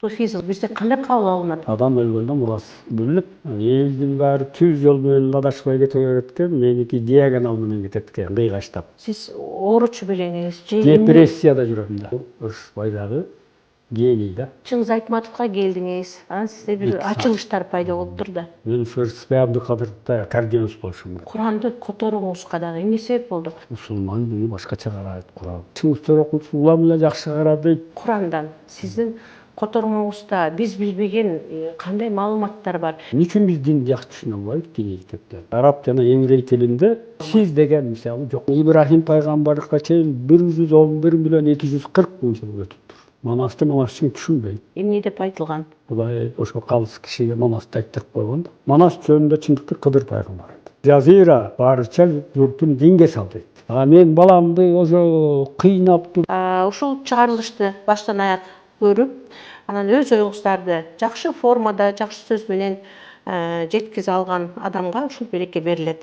Суфизм бизде кандай кабыл алынат? Адам өлгөндөн мурасы бөлүнүп, элдин баары түз жол менен адашпай кете берет экен, меники диагонал менен кетет экен, кыйгаштап. Сиз ооручу белеңиз же Депрессияда жүрөм да. Уш баягы гений да. Чыңгыз Айтматовго келдиңиз. Анан сизде бир ачылыштар пайда болуптур да. Мен Шырсыбай Абдыкадыровда аккордеонист болушум керек. Куранды которууңузга дагы эмне себеп болду? Мусулман дини башкача карайт Куран. Чыңгыз Төрөкулов улам эле жакшы карап дейт. Курандан сиздин которууңузда биз билбеген кандай маалыматтар бар? Эмне үчүн биз динди жакшы түшүнө албайбыз дини китептерди? Араб жана еврей тилинде сиз деген мисалы жок. Ибрахим пайгамбарга чейин 111.240 жыл өтүптүр. Манасты манас үчүн түшүнбөйт. Эмне деп айтылган? Кудай ошо калыс кишиге манасты айттырып койгон да. Манас жөнүндө чындыкта Кыдыр пайгамбар айтты. Жазира барыча журтун динге сал дейт. Мен баламды ошо кыйнап Ушул чыгарылышты баштан аяк көрүп, анан өз оюңуздарды жакшы формада, жакшы сөз менен жеткизе алган адамга ушул береке берилет.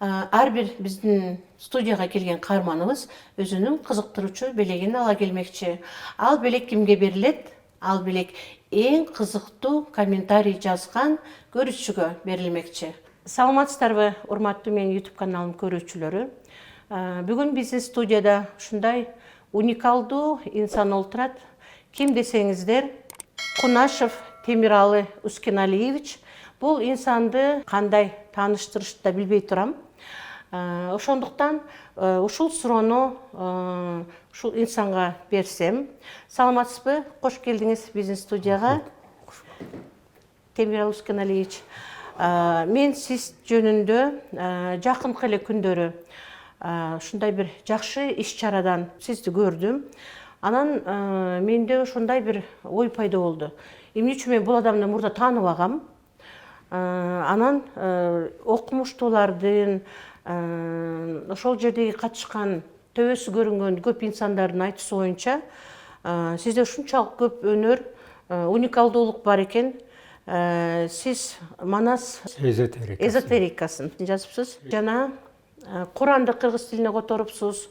Ар бир биздин студияга келген каарманыбыз өзүнүн кызыктыруучу белегин ала келмекчи. Ал белек кимге берилет? Ал белек эң кызыктуу комментарий жазган көрүүчүгө берилмекчи. Саламатсыздарбы, урматтуу менин YouTube каналым көрүүчүлөрү? Бүгүн биздин студияда ушундай уникалдуу инсан отурат. Ким десеңиздер, Кунашев Темиралы Ускеналиевич. Бул инсанды кандай тааныштырышты да билбей турам. Ошондуктан ушул суроону ушул инсанга берсем. Саламатсызбы? Кош келдиңиз биздин студияга. Темиралы Ускеналиевич. Мен сиз жөнүндө жакынкы эле күндөрү ушундай бир жакшы иш-чарадан сизди көрдүм. Анан менде ошондой бир ой пайда болду. Эмне үчүн мен бул адамды мурда тааныбагам? Анан окумуштуулардын, ошол жердеги катышкан төбөсү көрүнгөн көп инсандардын айтуусу боюнча сизде ушунчалык көп өнөр, уникалдуулук бар экен. Сиз манас эзотерикасын жазыпсыз жана Куранды кыргыз тилине которупсуз.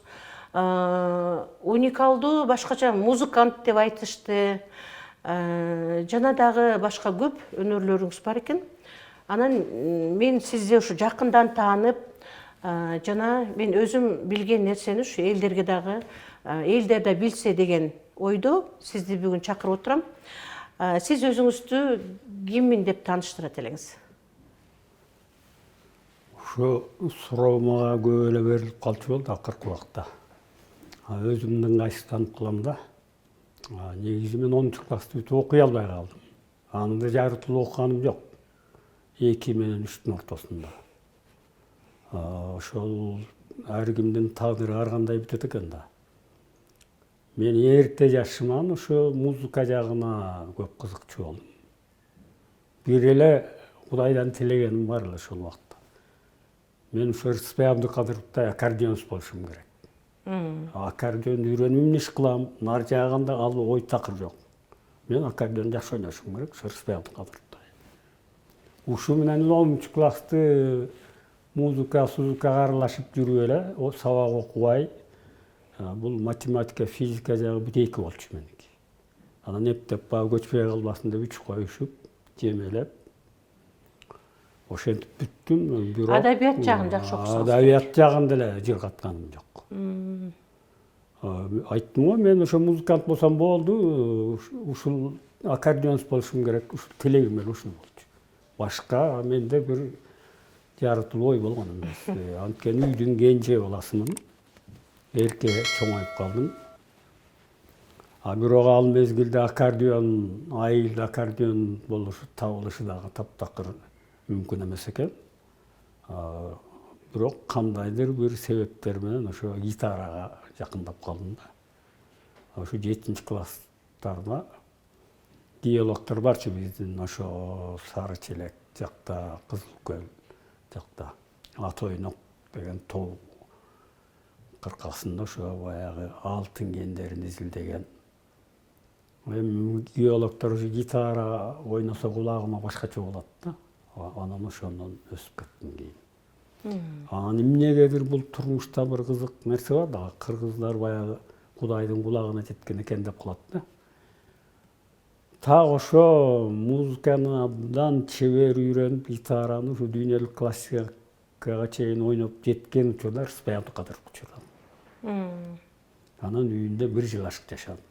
Уникалдуу башкача музыкант деп айтышты. Жана дагы башка көп өнөрлөрүңүз бар экен. Анан мен сизди ушу жакындан таанып, жана мен өзүм билген нерсени ушу элдерге дагы, элдер да билсе деген ойдо сизди бүгүн чакырып отурам. Сиз өзүңүздү киммин деп тааныштырат элеңиз? Ошо суроо мага көп эле берилип калчу болду акыркы убакта. Өзүмдү ыңгайсызданып калам да. Негизи мен 10-чу классты бүтүп окуй албай калдым. Анда жарытылуу окуганым жок. 2 менен 3-түн ортосунда. Ошол ар кимдин тагдыры ар кандай бүтөт экен да. Мен эрте жашыман ошо музыка жагына көп кызыкчу болдум. Бир эле Кудайдан тилегеним бар эле ошол убакта. Мен Шырсыбай Абдыкадыровдай аккордеонист болушум керек. Аккордеонду үйрөнүп эмне иш кылам, нар жагында ал ой такыр жок. Мен аккордеон жакшы ойношум керек, Шырсыбай Абдыкадыровдай. Ушу менен 10-чу классты музыка аралашып жүрүп эле, сабак окубай, бул математика, физика жагы бүтейки болчу меники. Анан эптеп баягы көчпөй калбасын деп 3 коюшуп, жемелеп, ошентип бүттүм. Бирок Адабият жагын жакшы окусуңуз. Адабият жагында эле жыргатканым жок. Айттым го, мен ошо музыкант болсом болду, ушул аккордеонист болушум керек, ушул тилегим эле ушул болчу. Башка менде бир жарытылуу ой болгон эмес. Анткени үйдүн кенже баласымын. Эрке чоңоюп калдым. Бирок ал мезгилде аккордеон, айылда аккордеон болушу, табылышы дагы таптакыр мүмкүн эмес экен. Бирок кандайдыр бир себептер менен ошо гитарага жакындап калдым да. Ошо 7-чи класстарда геологдор барчу биздин ошо Сары Челек жакта, Кызыл Көл жакта. Ат ойнок деген тоо кыркасында ошо баягы алтын кендерин изилдеген Эми геологдор гитара ойноса кулагыма башкача болот да. Анан ошондон өсүп кеттим кийин. Анан эмнегедир бул турмушта бир кызык нерсе бар да, кыргыздар баягы Кудайдын кулагына жеткен экен деп калат да. Так ошо музыканы абдан чебер үйрөнүп, гитараны ушу дүйнөлүк классикага чейин ойноп жеткен учурда Рыспай Абдыкадыров учурда. Анан үйүндө 1 жыл ашык жашадым.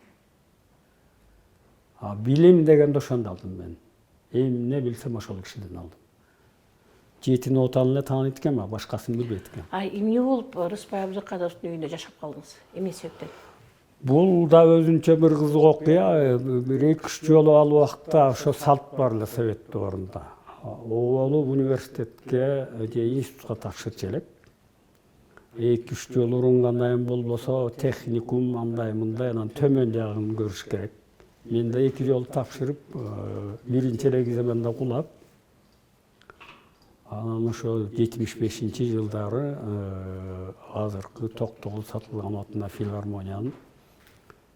Билим дегенде ошондо алдым мен. Эмне билсем ошол кишиден алдым. 7 нотаны эле тааныйт экенмин, башкасын билбейт экен. Эмне болуп Рыспай Абдыкадыровдун үйүндө жашап калдыңыз? Эмне себептен? Бул да өзүнчө бир кызык окуя. 1-2 жолу ал убакта ошо салт бар эле Совет доорунда. Оолу университетке же институтка тапшырчу элек. 2-3 жолу урунгандан болбосо техникум андай мындай, анан төмөн жагын көрүш керек. Мен да 2 жолу тапшырып, биринчи эле экзаменде кулап, анан ошо 75-жылдары азыркы Токтогул сатылган атына филармониянын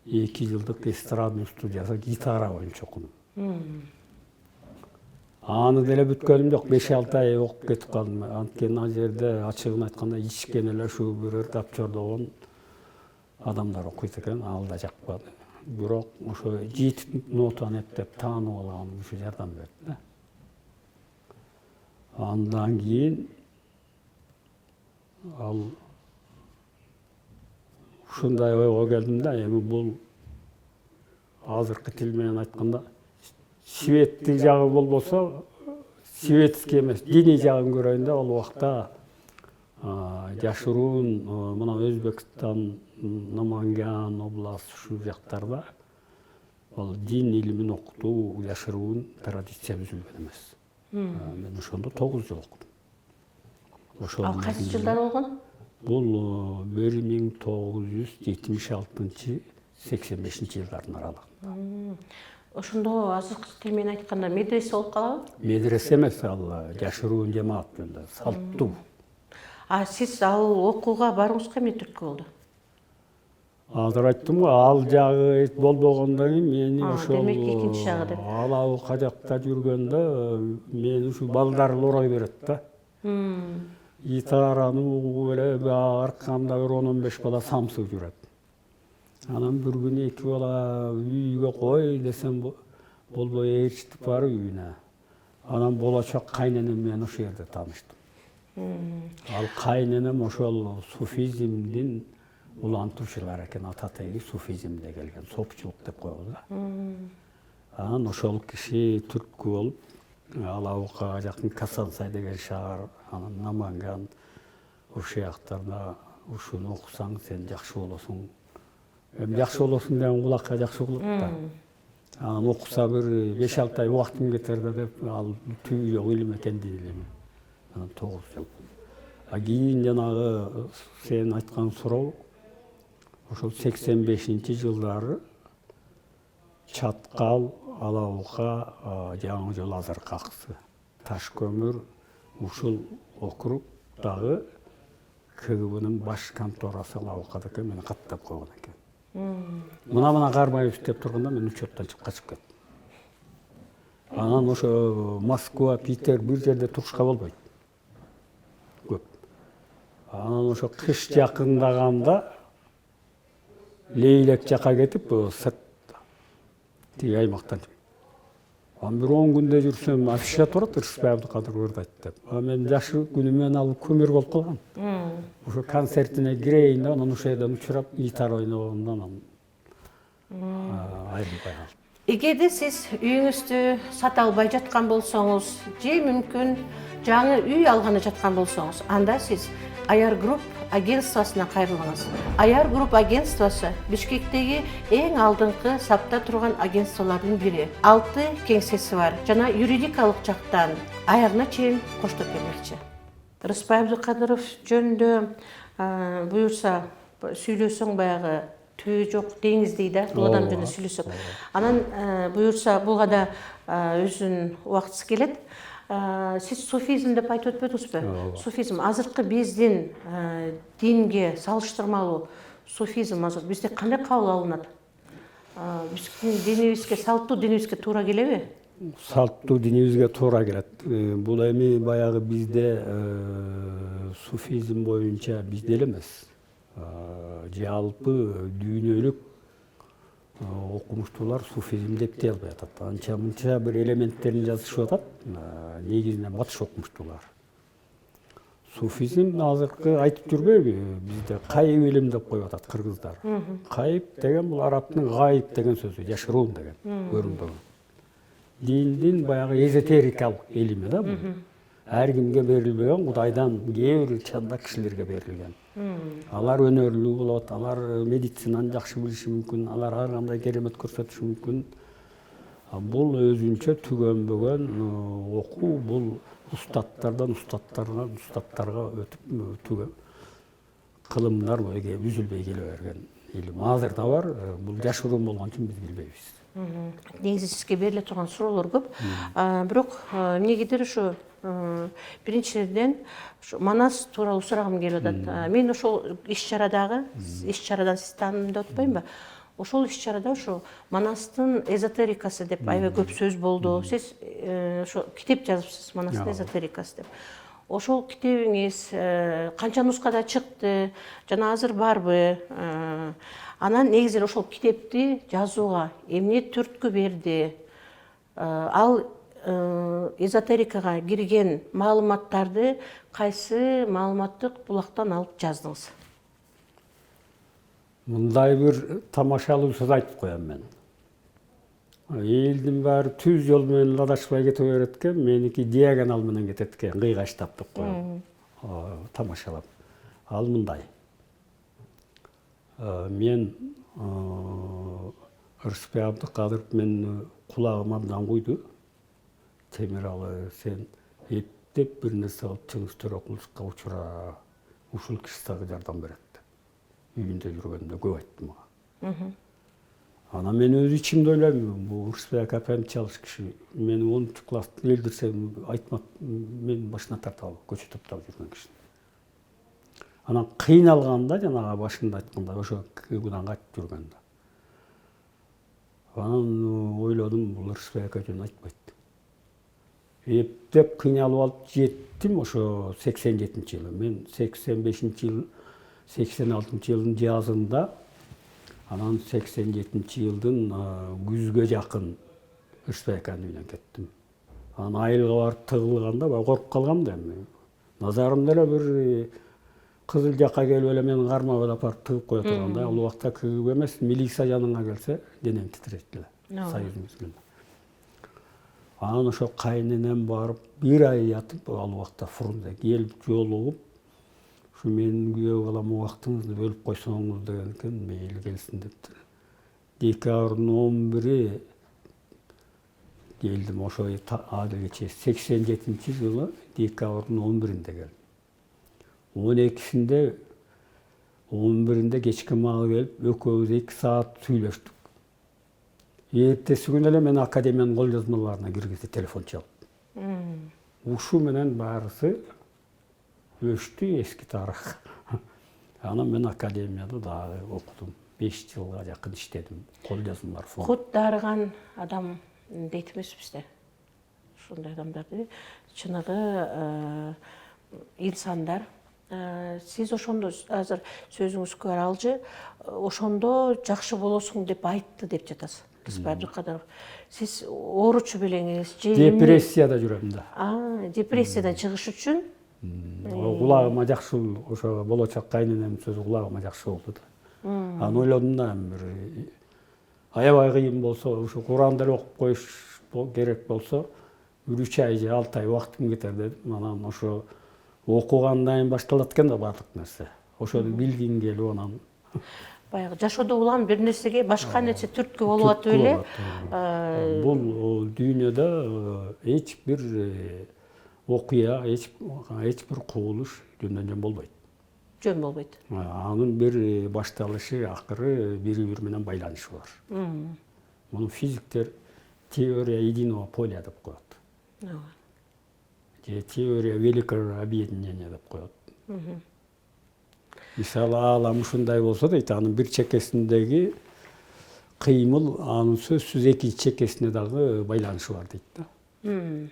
2 жылдык эстрадный студиясы гитара боюнча окудум. Аны деле бүткөнүм жок, 5-6 ай окуп кетип калдым. Анткени ал жерде ачыгын айтканда ичкен эле ушу бир дапчордогон адамдар окуйт экен, ал да жакпады. Бирок ошо 7 нотаны эптеп таанып алган ушу жардам берди да. Андан кийин ал ушундай ойго келдим да, эми бул азыркы тил менен айтканда светтик жагы болбосо, светский эмес, диний жагын көрөйүн да. Ал убакта жашыруун мына Өзбекстан, Наманган область ушул жактарда ал дин илимин окутуу жашыруун традиция түзүлгөн эмес. Мен ошондо 9 жыл окудум. Ал кайсы жылдар болгон? Бул 1976-85-жылдардын аралыгында. Ошондо азыркы тил менен айтканда медресе болуп калабы? Медресе эмес, ал жашыруун жамаат эле, салттуу. Сиз ал окууга барууңузга эмне түрткү болду? Азыр айттым го, ал жагы болбогондон кийин мени ошол демек экинчи жагы деп. Алабы жакта жүргөндө мени ушу балдар орой берет да. Гитараны угуп эле аркамда бир 10-15 бала самсып жүрөт. Анан bir күнү 2 бала үйгө кой десем болбой ээрчитип барып үйүнө. Анан болочок кайненем менен ошол жерде тааныштым. Ал кайненем ошол суфизмдин улантуучулары экен, ата теги суфизмде келген, сопчулук деп коебуз да. Анан ошол киши түрткү болуп, Алабыкка жакын Касансай деген шаар, анан Наманган ушул жактарда ушуну окусаң сен жакшы болосуң. Эми жакшы болосуң деген кулакка жакшы болот да. Анан окуса бир 5-6 ай убактым кетер да деп, ал түбү жок илим экен дейм. Анан 9 жыл. Кийин жанагы сен айткан суроо ошол 85-жылдары Чаткал, Алабыкка, Жаңы жол азыркы аксы, Таш көмүр ушул округдагы КГБнын баш конторасы Алабыккада экен, мени каттап койгон экен. Мына кармайбыз деп турганда мен учеттон чыгып качып кеттим. Анан ошо Москва, Питер бир жерде турушка болбойт. Көп. Анан ошо кыш жакындаганда Лейлек жака кетип, сырт тиги аймактан. Анан бир 10 күндө жүрсөм, афиша турат, Рыспай Абдыкадыров айтты деп. Мен жашы күнүмөн ал көмүр болуп калгам. Ошо концертине кирейин да, анан ошол жерден учурап, гитара ойногондон анан айрылбай калдым. Эгерде сиз үйүңүздү сата албай жаткан болсоңуз, же мүмкүн жаңы үй алганы жаткан болсоңуз, анда сиз Аяр Групп агентствосуна кайрылыңыз. Аяр Групп агентствосу Бишкектеги эң алдыңкы сапта турган агентстволордун бири. 6 кеңсеси бар жана юридикалык жактан аягына чейин коштоп бермекчи. Рыспай Абдыкадыров жөнүндө буюрса сүйлөсөң баягы түбү жок деңиздей да, бул адам жөнүндө сүйлөсөк. Анан буюрса буга да өзүнүн убактысы келет. Сиз суфизм деп айтып өтпөдүңүзбү? Суфизм азыркы биздин динге салыштырмалуу суфизм азыр бизде кандай кабыл алынат? биздин динибизге, салттуу динибизге туура келеби? Салттуу динибизге туура келет. Бул эми баягы бизде суфизм боюнча бизде эле эмес. Жалпы дүйнөлүк окумуштуулар суфизм деп дей албай атат. Анча мынча бир элементтерин жазышып атат. Негизинен батыш окумуштуулар. Суфизм азыркы айтып жүрбөйбү? Бизде кайып илим деп коюп атат кыргыздар. Кайып деген бул арабтын гайып деген сөзү, жашыруун деген, көрүнбөгөн. Диндин баягы эзотерикалык илими да бул. Ар кимге берилбеген, Кудайдан кээ бир чанда кишилерге берилген. Алар өнөрлүү болот, алар медицинаны жакшы билиши мүмкүн, алар ар кандай керемет көрсөтүшү мүмкүн. Бул өзүнчө түгөнбөгөн окуу, бул устаттардан устаттарга өтүп кылымдар үзүлбөй келе берген илим. Азыр да бар, бул жашыруун болгон үчүн биз билбейбиз. Негизи сизге бериле турган суроолор көп. Бирок эмнегедир ушу биринчиден Манас тууралуу сурагым келип атат. Мен ошол иш-чарадан сиз таандым деп атпаймынбы? Ошол иш-чарада ушу Манастын эзотерикасы деп аябай көп сөз болду. Сиз ошо китеп жазыпсыз, Манастын эзотерикасы деп. Ошол китебиңиз канча нускада чыкты, жана азыр барбы? Анан негизинен ошол китепти жазууга эмне түрткү берди? Ал эзотерикага кирген маалыматтарды кайсы маалыматтык булактан алып жаздыңыз? Мындай бир тамашалуу сөз айтып коем мен. Элдин баары түз жол менен адашпай кете берет экен, меники диагонал менен кетет экен, кыйгаштап деп коем. Тамашалап. Ал мындай. Мен Рыспек Абдыкадыров мен кулагыма абдан куйду. Темиралы, сен эптеп бир нерсе кылып чыңгыз окулушка учура, ушул киши сага жардам берет. Үйүндө жүргөндө көп айтты мага. Анан мен өз ичимде ойлойм, бул Рыспек апам чалыш киши. Мен 10 класстын элдирсем айтмак, мен башына тартабы, көчө таптап жүргөн киши. Анан кыйналганда, жанагы башында айткандай, ошо кыйгыдан кайтып жүргөндө. Анан ойлодум, бул Рыспек жөн айтпайт. Эптеп кыйналып алып жеттим ошо 87-жылы. Мен 85-жыл, 86-жылдын жазында, анан 87-жылдын күзгө жакын Рыспек үйүнөн кеттим. Анан айылга барып тыгылганда коркуп калгам да эми. Назарымда эле бир кызыл жака келип эле мени кармап алып барып тыгып кое турганда, ал убакта КГБ эмес, милиция жаныңа келсе, денем титирейт эле. Союз мезгилинде. Анан ошо кайненем барып, бир ай ятып, ал убакта фронтка келип жолугуп, ушу менин күйөө балам убактыңызды бөлүп койсоңуз деген экен, мейли келсин дептир. Декабрдын 11-и келдим, ошо ады кече 87-жылы декабрдын 11-инде келдим. 11-inde кечки маал келип, экөөбүз 2 саат сүйлөштүк. Эртеси күнү эле мени академиянын кол жазмаларына киргизди телефон чалып. Ушу менен баарысы өчтү эски тарых. Анан мен академияда дагы окудум. 5 жылга жакын иштедим. Кол жазмалар фонд. Кут дарыган адам дейт эмес бизде. Ушундай адамдарды чыныгы инсандар. Сиз ошондо азыр сөзүңүзгө аралжы, ошондо жакшы болосуң деп айтты деп жатасыз. Рыспек Абдыкадыров. Сиз ооручу белеңиз же депрессияда жүрөм да. Депрессиядан чыгыш үчүн кулагыма жакшы, ошо болочок кайненемдин сөзү кулагыма жакшы болду да. Аны ойлодум да, бир аябай кыйын болсо, ушу Куранды окуп коюш керек болсо, 3 ай же 6 ай убактым кетер дедим. Анан ошо окугандан кийин башталат экен да баардык нерсе. Ошону билгим келип анан баягы жашоодо улам бир нерсеге башка нерсе түрткү болуп атып эле. Бул дүйнөдө эч бир окуя, эч бир кубулуш жөндөн болбойт. Жөн болбойт. Анын бир башталышы, акыры бири-бири менен байланышы бар. Муну физиктер теория единого поля деп коет. Же теория великого объединения деп коет. Мисалы, алам ушундай болсо дейт, анын бир чекесиндеги кыймыл анын сөзсүз экинчи чекесине дагы байланышы бар дейт да.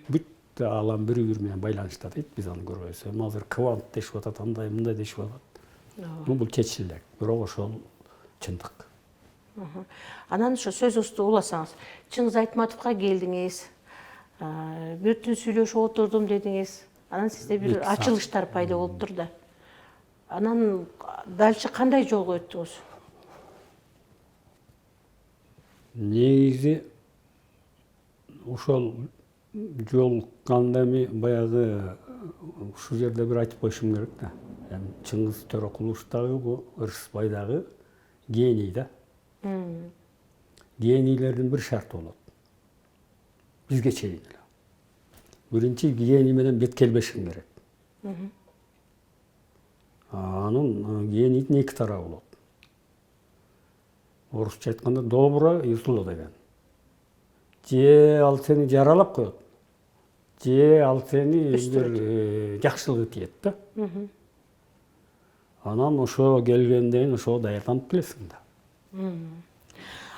Бүт алам бири-бири менен байланышта дейт, биз аны көрбөйбүз. Азыр квант дешип атат, андай мындай дешип атат. Бул чечил элек, бирок ошол чындык. Анан ошо сөзүңүздү уласаңыз, Чыңгыз Айтматовго келдиңиз, бир сүйлөшүп отурдум дедиңиз. Анан сизде бир ачылыштар пайда болуптур да. Анан дальше кандай жолго өттүңүз? Негизи ошол жолукканда эми баягы ушул жерде бир айтып коюшум керек да. Эми Чыңгыз Төрөкулович дагы бул Ырысбай дагы гений да. Генийлердин бир шарты болот. Бизге чейин эле. Биринчи гений менен бет келбешиң керек. Анын генийдин эки тарабы болот. Орусча айтканда добро и зло деген. Же ал сени жаралап коет, же ал сени бир жакшылыгы тиет да. Анан ошо келгенден ошо даярданып келесиң да.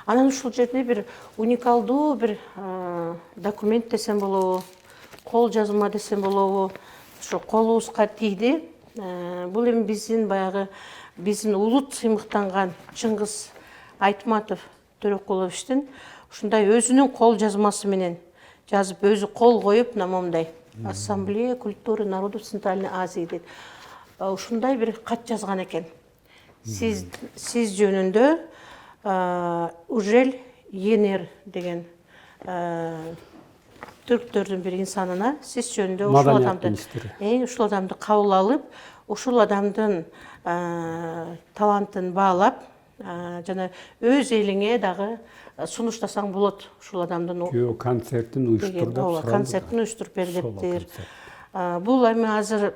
Анан ушул жерде бир уникалдуу бир документ десем болобу, кол жазма десем болобу, ошо колубузга тийди. Бул эми биздин баягы биздин улут сыймыктанган Чыңгыз Айтматов Төрөкуловичтин ушундай өзүнүн кол жазмасы менен жазып, өзү кол коюп, момундай Ассамблея культуры народов Центральной Азии дейт. Ушундай бир кат жазган экен. Сиз жөнүндө Ужель Енер деген түрктөрдүн бир инсанына сиз жөнүндө ушул адамды кабыл алып, ушул адамдын талантын баалап, жана өз элиңе дагы сунуштасаң болот ушул адамдын концертин уюштур деп суралды. Концертин уюштуруп бер дептир. Бул эми азыр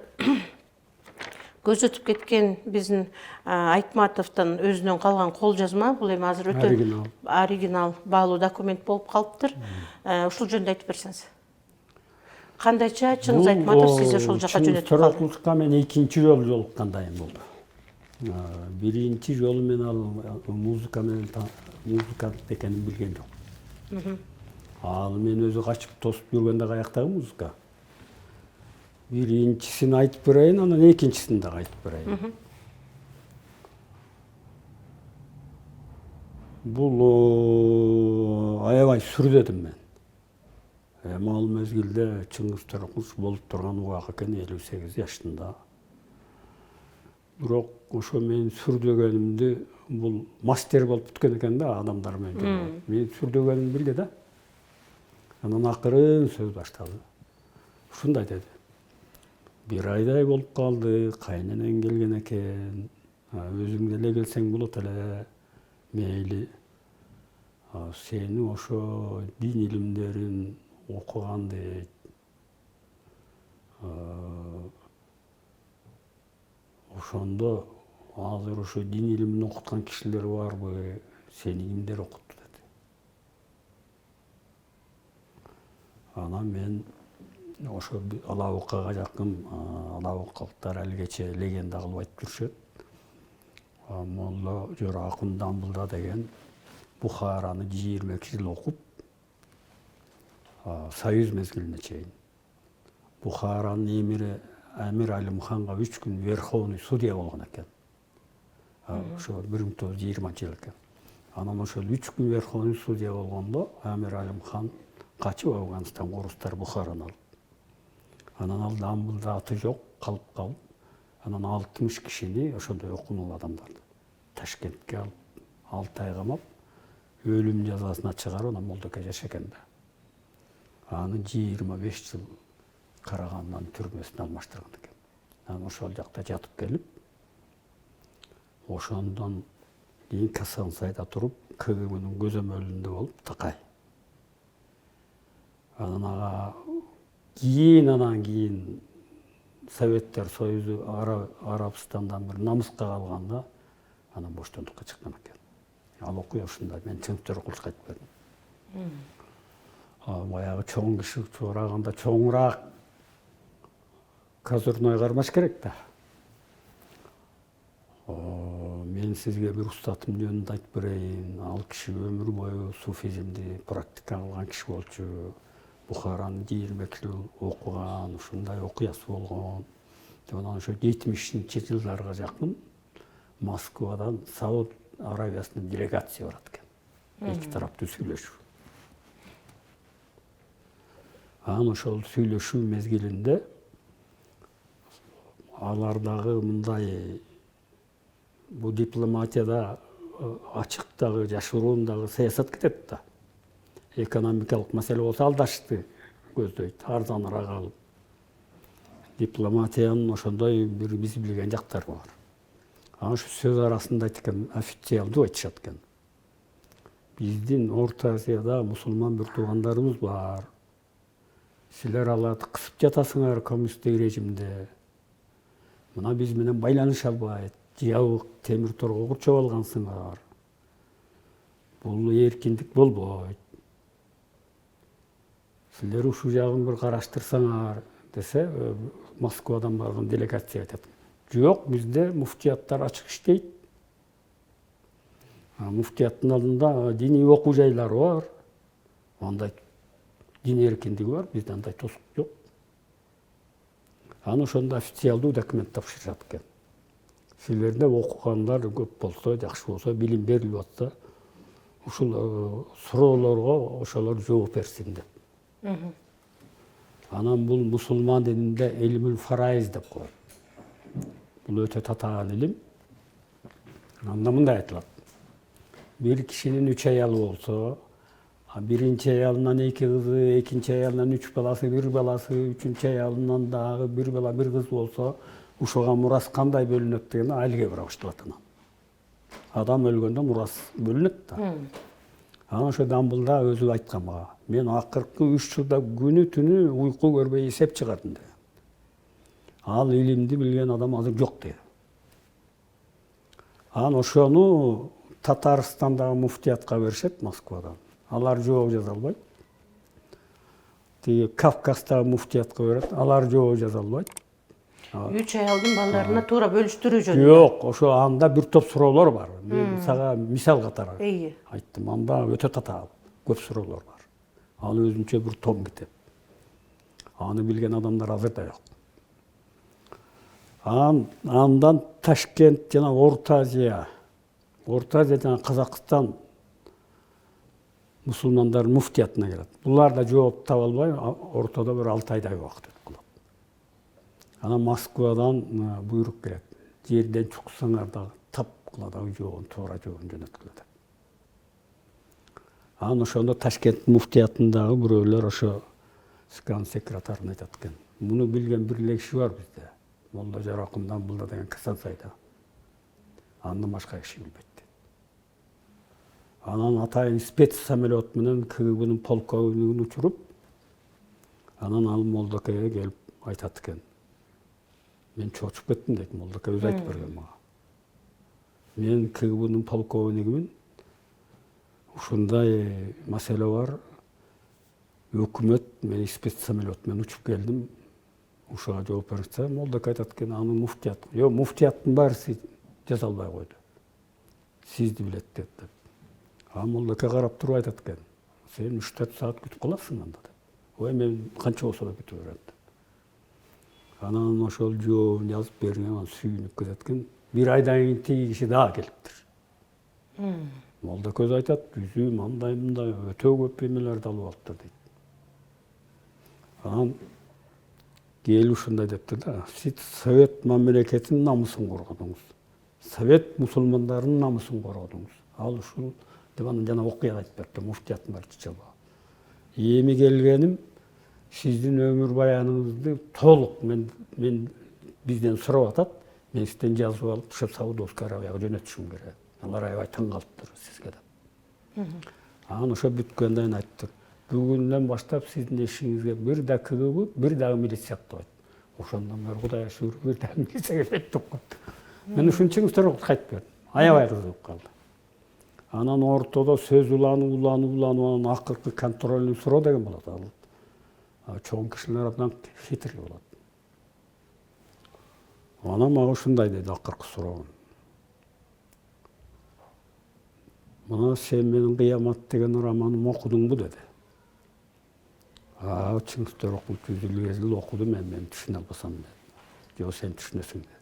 көз өтүп кеткен биздин Айтматовдун өзүнөн калган кол жазма, бул эми азыр өтө оригинал, баалуу документ болуп калыптыр. Ушул жөнүндө айтып берсеңиз. Кандайча Чыңгыз Айтматов сизди ошол жака жөнөтүп калды? Төрөкуловчка мен экинчи жолу жолуккандайым болду. Биринчи жолу мен ал музыка экенин билген жок. Ал мен өзү качып тосуп жүргөндө каяктагы музыка. Биринчисин айтып берейин, анан экинчисин дагы айтып берейин. Бул аябай сүрдөдүм мен. Эми ал мезгилде Чыңгыз Төрөкулович болуп турган убак экен, 58 жаштында. Бирок ошо мен сүрдөгөнүмдү бул мастер болуп бүткөн экен да, адамдар менен. Мен сүрдөгөнүмдү билди да. Анан акырын сөз баштады. Ушундай деди. Бир айдай болуп калды, кайненең келген экен. Өзүң деле келсең болот эле. Мейли. Сени ошо дин илимдерин окуган дейт. Ошондо азыр ошо дин илимин окуткан кишилер барбы? Сени кимдер окутту деди. Анан мен ошо Алабукага жакын алабуктар алигече легенда кылып айтып жүрүшөт. Молла Жоракун Дамбылда деген Бухараны 22 жыл окуп, Союз мезгилине чейин. Бухаранын эмири Амир Алимханга 3 күн верховный судья болгон экен. Ошо 1920 экен. Анан ошол 3 күн верховный судья болгондо Амир Алимхан качып Афганистан орустар Бухараны алып. Анан ал Дамбылда аты жок калып калып, анан 60 кишини ошондой окунулуу адамдарды Ташкентке алып, 6 ай камап, өлүм жазасына чыгарып, анан Молдоке жашаган да. Аны 25 жыл Карагандан түрмөсүнө алмаштырган экен. Анан ошол жакта жатып келип, ошондон кийин Касансайда туруп, КГБнын көзөмөлүндө болуп, Такай. Анан кийин Советтер Союзу Арабстандан бир намыска калганда, анан боштондукка чыккан экен. Ал окуя ушундай, мен Чыңгыз Төрөкуловчка айтып бердим. Баягы чоң киши сураганда чоңураак козырной кармаш керек да. мен сизге бир устатымдын жөнүндө айтып берейин. Ал киши өмүр бою суфизмди практика кылган киши болчу. Бухараны 22 жыл окуган, ушундай окуясы болгон. Анан ошо 70-чи жылдарга жакын Москвадан Сауд Арабиясына делегация барат экен. Эки тараптуу сүйлөшүү. Анан ошол сүйлөшүү мезгилинде алардагы мындай бу дипломатияда ачыктагы, жашыруундагы саясат кетет да. Экономикалык маселе болсо алдашты көздөйт, арзаныраак алып. Дипломатиянын ошондой бир биз билген жактары бар. Анан ушу сөз арасында айтты экен, официалдуу айтышат экен. Биздин Орто Азияда мусулман бир туугандарыбыз бар. Силер аларды кысып жатасыңар коммунисттик режимде. Мына биз менен байланыша албайт. Жабык темир торго курчап алгансыңар. Бул эркиндик болбойт. Силер ушул жагын бир караштырсаңар десе, Москвадан барган делегация айтат. Жок, бизде муфтияттар ачык иштейт. Муфтияттын алдында диний окуу жайлары бар. Андай дин эркиндиги бар, бизде андай тосук жок. Аны ошондо официалдуу документ тапшырышат экен. Силерде окугандар көп болсо, жакшы болсо, билим берилип атса, ушул суроолорго ошолор жооп берсин деп. Анан бул мусулман дининде илмул фарайз деп коет. Бул өтө татаан илим. Анда мындай айтылат. Бир кишинин 3 аялы болсо, биринчи аялынан 2 кызы, экинчи аялынан 3 баласы, 1 баласы, үчүнчү аялынан дагы 1 бала, 1 кыз болсо, ушуга мурас кандай бөлүнөт деген алгебра башталат анан. Адам өлгөндө мурас бөлүнөт да. Анан ошо Дамблда өзү айткан мага. Мен акыркы 3 жылда күнү түнү уйку көрбөй эсеп чыгардым деген. Ал илимди билген адам азыр жок деген. Анан ошону Татарстандагы муфтиятка беришет Москвадан. Алар жооп жаза албайт. Тиги Кавказдагы муфтиятка берет. Алар жооп жаза албайт. 3 аялдын балдарына туура бөлүштүрүү жөнүндө. Жок, ошо анда бир топ суроолор бар. Мен сага мисал катары айттым. Анда өтө татаал көп суроолор бар. Ал өзүнчө бир том китеп. Аны билген адамдар азырда жок. Андан Ташкент жана Орто Азия жана Казакстан мусулмандар муфтиятына келет. Булар да жооп таба албай, ортодо бир 6 айдай убакыт өтүп калат. Анан Москвадан буйрук келет. Жерден чуксаңар дагы тап кыладагы жообун, туура жообун жөнөткүлө. Анан ошондо Ташкент муфтиятындагы бирөөлөр ошо скан секретарын айтат экен. Муну билген бир эле киши бар бизде. Молла Жаракын Дамблда деген Касансайда. Андан башка киши билбейт. Анан атайын спецсамолет менен КГБнын полковнигин учуруп, анан ал Молдокайга келип айтат экен. Мен чочуп кеттим дейт, Молдокай өзү айтып берген мага. Мен КГБнын полковнигимин, ушундай маселе бар. Өкмөт мен спецсамолет менен учуп келдим. Ушуга жооп берсе, Молдокай айтат экен, аны муфтият. Жок, муфтияттын баарысы жаза албай койду. Сизди билет деп. Молдокай карап туруп айтат экен. Сен 3-4 саат күтүп каласың анда деп. Ой, мен канча болсо да күтүп берем деп. Анан ошол жообун жазып берген, анан сүйүнүп кетет экен. Бир айдан кийин тиги киши дагы келиптир. Молдокай айтат, жүзүм андай мындай өтө көп эмелерди алып алыптыр дейт. Анан келип ушундай дептир да, сиз Совет мамлекетинин намысын коргодуңуз. Совет мусулмандарынын намысын коргодуңуз. Ал ушул деп анан жана окуя айтып берди, муфтияттын башчысы. Эми келгеним сиздин өмүр баяныңызды толук мен бизден сурап атат. Мен сизден жазып алып, ошо Саудовская Аравияга жөнөтүшүм керек. Алар аябай таң калыптыр сизге деп. Анан ошо бүткөндөн айттыр. Бүгүндөн баштап сиздин ишиңизге бир да КГБ, бир да милиция катпайт. Ошондон бери Кудайга шүгүр бир да милиция келбейт деп койду. Мен ушунча сурап кайтып бердим. Аябай кызыгып калды. Анан ортодо сөз уланып, акыркы контрольный суроо деген болот. Ал чоң кишилер абдан хитрый болот. Анан мага ушундай деди акыркы суроон. Мына сен менің «Қиямат» деген романым оқыдың бу dedi. Чыңгыз Төрөкулов жүзүлгезил окудум, мен түшүнө албасам dedi. Жок, сен түшүнөсүң dedi.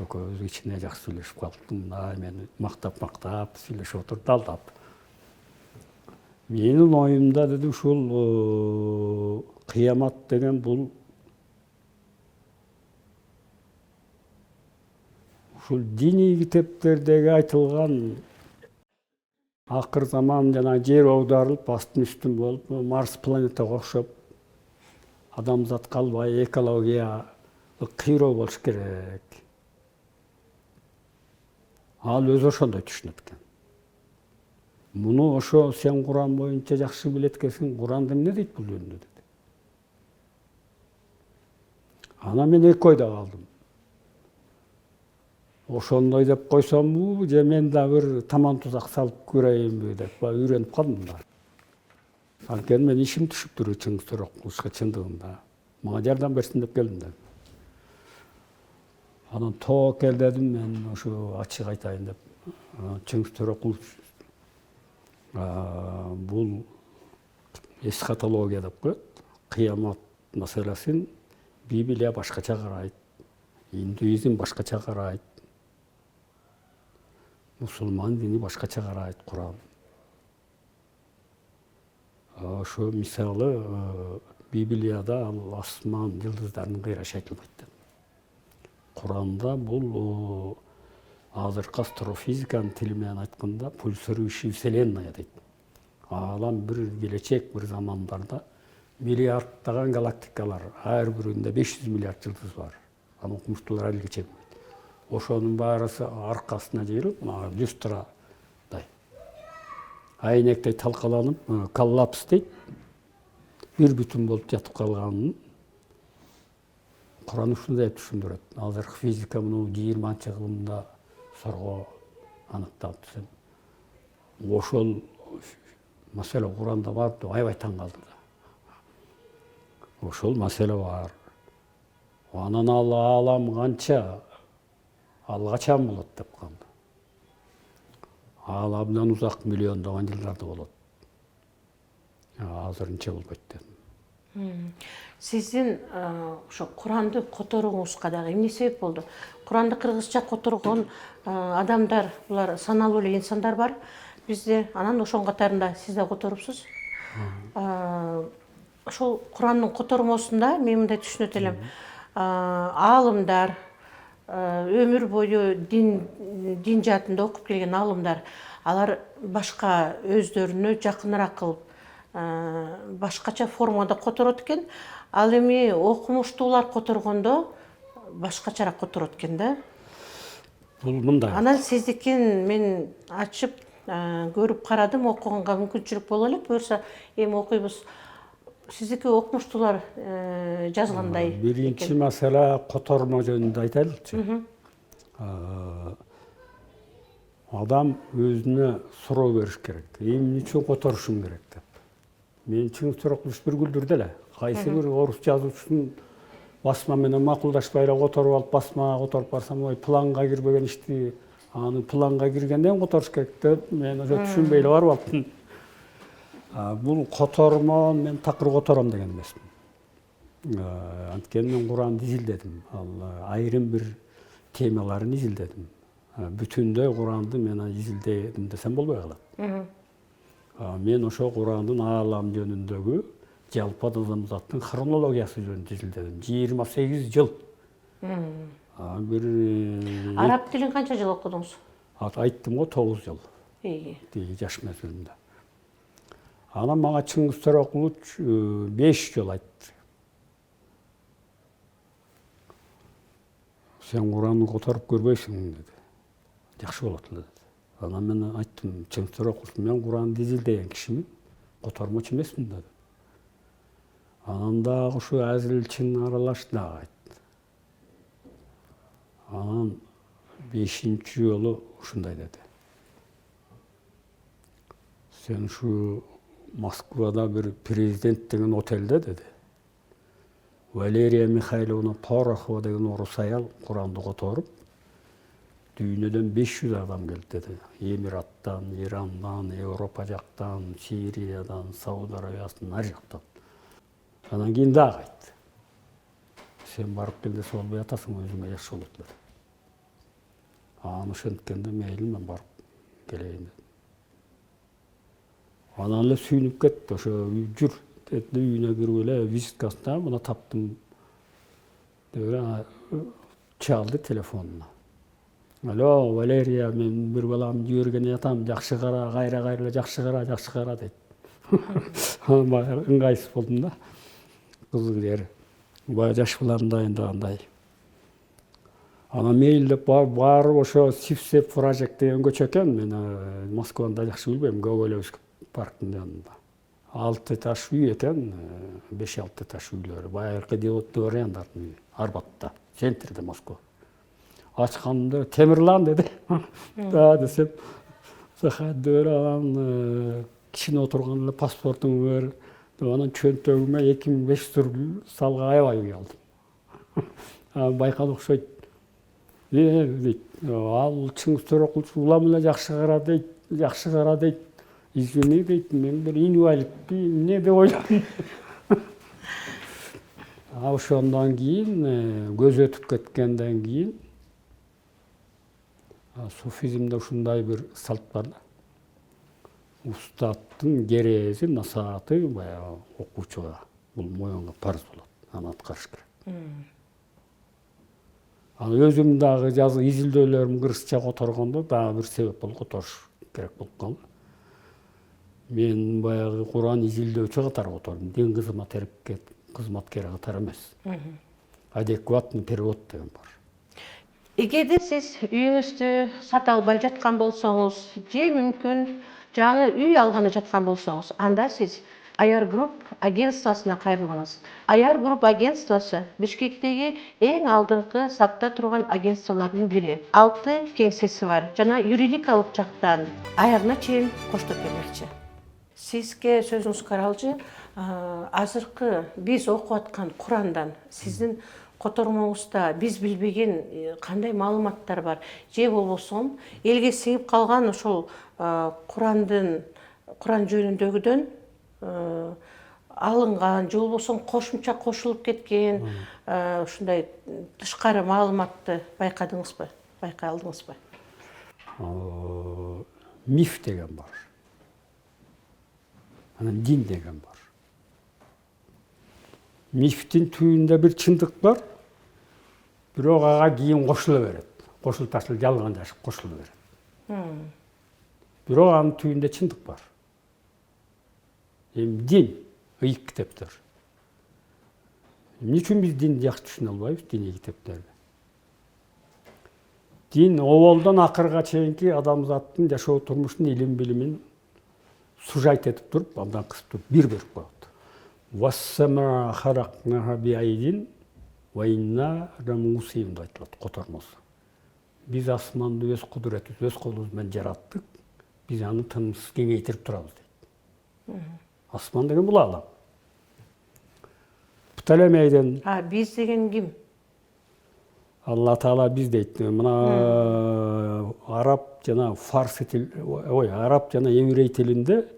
Экөөбүз ичине жакшы сүйлөшүп калдык. Мени мактап сүйлөшүп отуруп алдап. Менин оюмда dedi ушул «Кыямат» деген бул ушул диний китептердеги айтылган акыр заман жана жер аударылып, астын үстүн болуп, Марс планетага окшоп, адамзат калбай экологиялык кыйроо болуш керек. Ал өзү ошондой түшүнөт экен. Муну ошо сен Куран боюнча жакшы билет экенсиң, Куранда эмне дейт бул жөнүндө dedi. Анан мен эки ойдо калдым. Ошондой деп койсомбу, же мен да бир таман тузак салып көрөйүнбү деп үйрөнүп калдым да. Анткени мен ишим түшүп туруп Чыңгыз Төрөкуловго чындыгында. Мага жардам берсин деп келдим да. Анан тоокел дедим, мен ошо ачык айтайын деп. Чыңгыз Төрөкулов бул эсхатология деп коет. Кыямат маселесин Библия башкача карайт. Индуизм башкача карайт. Мусулман дини башкача карайт, Куран. Ошо мисалы Библияда ал асман жылдыздардын кыйрашы айтылбайт деп. Куранда бул азыркы астрофизиканын тили менен айтканда пульсирующий вселенная дейт. Алам бир келечек бир замандарда миллиарддаган галактикалар, ар биринде 500 миллиард жылдыз бар. Аны окумуштуулар алгача билбейт. Ошонун баарысы аркасына жыйылып, люстрадай, айнектей талкаланып, коллапс дейт, бир бүтүн болуп жатып калганын Куран ушундай түшүндүрөт. Азыркы физика муну 20-кылымда сорго аныктап түшүн. Ошол маселе Куранда бар деп аябай таң калды да. Ошол маселе бар. Анан ал аалам канча алгачан болот деп калды. Ал абдан узак миллиондогон жылдарда болот. Азырынча болбойт дедим. Сиздин ошо Куранды которуңузга дагы эмне себеп болду? Куранды кыргызча которгон адамдар, булар саналуу эле инсандар бар. Бизде анан ошонун катарында сиз да которупсуз. Ошол Курандын котормосунда мен мындай түшүнөт элем. Аалымдар, өмүр бою дин жаатында окуп келген аалымдар, алар башка өздөрүнө жакыныраак кылып, башкача формада которот экен. Ал эми окумуштуулар которгондо башкачараак которот экен да. Бул мындай. Анан сиздикин мен ачып көрүп карадым, окуганга мүмкүнчүлүк боло элек. Буюрса эми окуйбуз. Сиздики окумуштуулар жазгандай. Биринчи маселе котормо жөнүндө айтайлычы. Адам өзүнө суроо бериш керек. Эмне үчүн которушум керек деп. Мен Чыңгыз Төрөкулов бир күлдүрдү эле. Кайсы бир орус жазуучусун басма менен макулдашпай эле которуп алып, басмага которуп барсам, ой, планга кирбеген ишти, аны планга киргенден которуш керек деп, мен ошо түшүнбөй эле барып алыптым. Бул котормо, мен такыр котором деген эмесмин. Анткени мен Куранды изилдедим. Ал айрым бир темаларын изилдедим. Бүтүндөй Куранды мен изилдедим десем болбой калат. Мен ошо Курандын аалам жөнүндөгү жалпы адамзаттын хронологиясы жөнүндө изилдедим. 28 жыл. Араб тилин канча жыл окудуңуз? Айттым го 9 жыл. Жаш мезгилимде. Анан мага Чыңгыз Төрөкулов 5 жыл айтты. Сен Куранды которуп көрбөйсүң деди. Жакшы болот эле деди. Анан мен айттым, Чыңгыз Төрөкулов, мен Куранды изилдеген кишимин, котормочу эмесмин деди. Анан дагы ушу азил-чын аралаш дагы айтты. Анан 5-чи жолу ушундай деди. Сен ушу Москвада бир президент деген отелде деди. Валерия Михайловна Порохова деген орус аял Куранды которуп, Дүйнөдөн 500 адам келди dedi. Эмираттан, Ирандан, Европа жактан, Сириядан, Сауд Арабиясынан, ар жактан. Анан кийин дагы айтты. Сен барып кел десе болбой атасың, өзүңө жакшы болот dedi. Аны ошенткенде мейли мен барып келейин dedim. Анан эле сүйүнүп кетти. Ошо жүр деди, үйүнө кирип эле визиткасына мына таптым деп чалды телефонуна. Алло, Валерия, мен бир балам жиберген атам, жакшы кара, кайра жакшы кара дейт. Анан ыңгайсыз болдум да. Кызы дер. Бая жаш баланы дайындагандай. Анан мейилдеп барып ошо Сивсеп Project деген көчө экен. Мен Москвада жакшы билбейм, Гоголевский парктын жанында. 6 этаж үй экен, 5-6 этаж үйлөр. Байыркы дворяндардын үйү, Арбатта, центрде Москва. Ачканда Темирлан деди. Да десем, Сахат дөр анан кичине отурган эле паспортуң бер. Анан чөнтөгүмө 2500 рубль салга аябай үй алдым. Байкады окшойт. Дейт. Ал чың сөрөкулчу улам эле жакшы кара дейт. Извини дейт, мен бир инвалидпи, эмне деп ойлойм. Ошондон кийин көз өтүп кеткенден кийин суфизмде ушундай бир салт бар да. Устаттын керези, насааты баягы окуучуга бул моюнга парыз болот. Аны аткарыш керек. Аны өзүм дагы жазы изилдөөлөрүм кыргызча которгондо дагы бир себеп болуп которуш керек болуп калды. Мен баягы Куран изилдөөчү катары котордум. Дин кызматкери катары эмес. Адекватный перевод деген бар. Эгерде сиз үйүңүздү сата албай жаткан болсоңуз, же мүмкүн жаңы үй алганы жаткан болсоңуз, анда сиз Аяр Групп агентствосуна кайрылыңыз. Аяр Групп агентствосу Бишкектеги эң алдыңкы сапта турган агентстволордун бири. 6 кеңсеси бар. Жана юридикалык жактан аягына чейин коштоп бермекчи. Сизге сөзүңүз каралжы, азыркы биз окуп аткан Курандан сиздин котормоңузда биз билбеген кандай маалыматтар бар? Же болбосо элге сиңип калган ошол Куран жөнүндөгүдөн алынган, же болбосо кошумча кошулуп кеткен ушундай тышкары маалыматты байкадыңызбы? Байкай алдыңызбы? Миф деген бар. Анан дин деген бар. Мифтин түбүндө бир чындык бар, бирок ага кийин кошула берет. Кошул ташыл жалган жашып кошула берет. Бирок анын түбүндө чындык бар. Дин, ыйык китептер. Эмне үчүн биз динди жакшы түшүнө албайбыз, диний китептерди? Дин оболдон акырга чейинки адамзаттын жашоо турмушунун илим билимин сужайт этип туруп, абдан кысып туруп, бир берип коет. Вассама харакнаха биайдин ва инна рамусим деп айтылат котормосу. Биз асманды өз кудуретибиз, өз колубуз менен жараттык. Биз аны тынымсыз кеңейтирип турабыз дейт. Асман деген бул алам. Птолемейден Биз деген ким? Алла Таала биз дейт. Мына араб жана фарсы тил, араб жана еврей тилинде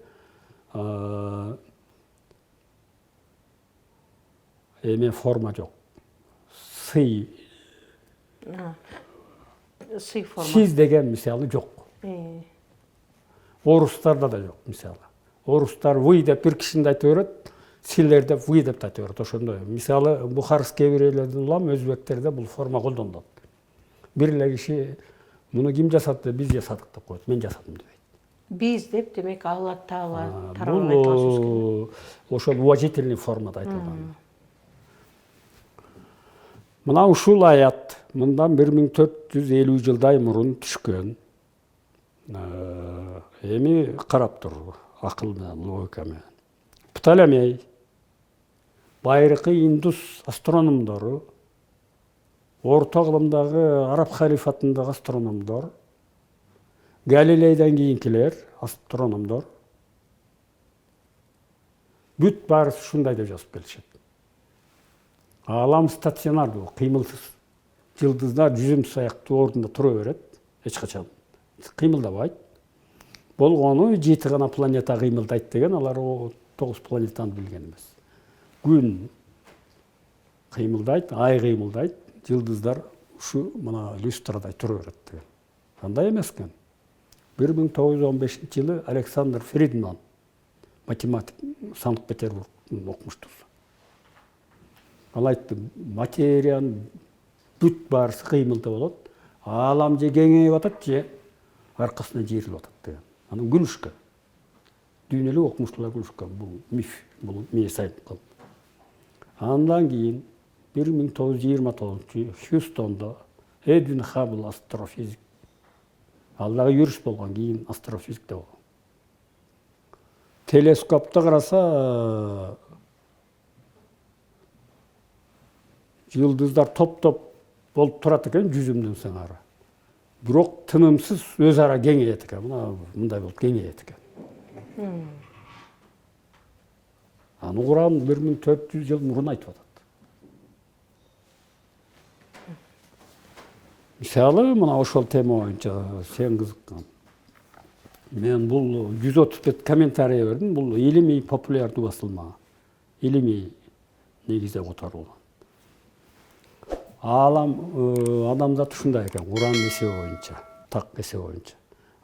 эме форма жок. Сый форма. Сиз деген мисалы жок. Орустарда да жок мисалы. Орустар вы деп бир кишини айтып берет, силер деп вы деп айтып берет. Ошондой. Мисалы бухарский еврейлердин улам өзбектерде бул форма колдонулат. Бир эле киши муну ким жасады? Биз жасадык деп коет. Мен жасадым деп айт. Биз деп демек Алла Таала тарабынан айтылат. Бул ошол уважительный формада айтылган. Мына ушул аят мындан 1450 жылдай мурун түшкөн. Эми карап тур, акыл менен, логика менен. Птолемей, байыркы индус астрономдору, орто кылымдагы араб халифатындагы астрономдор, Галилейден кийинкилер астрономдор бүт баарысы ушундай деп жазып келишет. Алам стационардуу, кыймылсыз. Жылдыздар жүзүм саякты ордунда тура берет. эч качан кыймылдабайт. Болгону 7 гана планета кыймылдайт деген, алар 9 планетаны билген эмес. Күн кыймылдайт, ай кыймылдайт, жылдыздар ушу мына люстрадай тура берет деген. Андай эмес экен. 1915-жылы Александр Фридман, математик, Санкт-Петербургтун окумуштусу. Ал айтты, материянын бүт баарысы кыймылда болот, аалам же кеңейип атат, же аркасына жийилип атат деген. Анын күлүшкөн. Дүйнөлүк окумуштуулар күлүшкөн. Бул миф, бул мейес айтып. Андан кийин 1929-жылы Хьюстонда Эдвин Хаббл астрофизик. Ал дагы юрист болгон, кийин астрофизик да болгон. Телескопто караса жылдыздар топ-топ болуп турат экен, жүзүмдөн сыңары. Бирок тынымсыз өз ара кеңейет экен. Мындай болуп кеңейет экен. Аны Куран 1400 жыл мурун айтып атат. Мисалы, мына ошол тема боюнча сен кызыккан. Мен бул 135 комментарий бердим. Бул илимий популярдуу басылма. Илимий негизде которулган. Алам адамзат ушундай экен, Куран эсеби боюнча, так эсеби боюнча.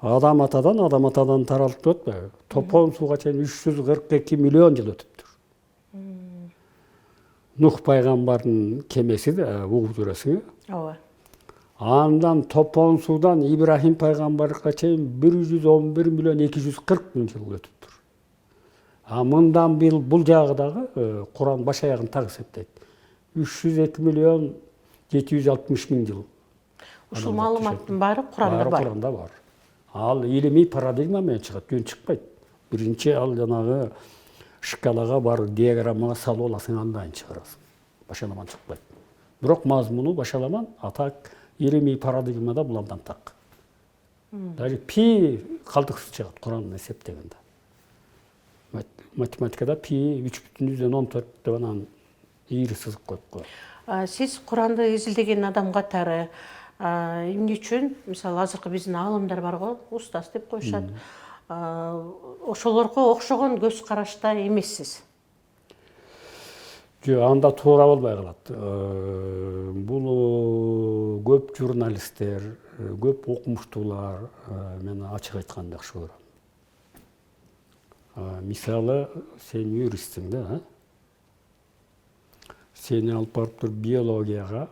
Адам атадан таралып өтпөй. Топон сууга чейин 342 миллион жыл өтүптүр. Нух пайгамбардын кемеси да угуп жүрөсүң. Ооба. Андан топон суудан Ибрахим пайгамбарга чейин 111 миллион 240 миң жыл өтүптүр. Мындан бул жагы дагы Куран баш аягын так эсептейт. 302 миллион 760 миң жыл. Ушул маалыматтын баары Куранда бар. Куранда бар. Ал илимий парадигма менен чыгат, жөн чыкпайт. Биринчи ал жанагы шкалага бар диаграммага салып аласың, андан чыгарасың. Башаламан чыкпайт. Бирок мазмуну башаламан, атак илимий парадигмада бул андан так. Даже пи калдыксыз чыгат Курандын эсептегенде. Математикада пи 3,14 деп анан ийри сызык коюп коет. Сиз Куранды изилдеген адам катары эмне үчүн, мисалы азыркы биздин аалымдар бар го, устаз деп коюшат. Ошолорго окшогон көз карашта эмессиз. Жок, анда туура болбой калат. Бул көп журналисттер, көп окумуштуулар мен ачык айтканды жакшы көрөм. Мисалы, сен юристсиң да, сени алып барып туруп биологияга,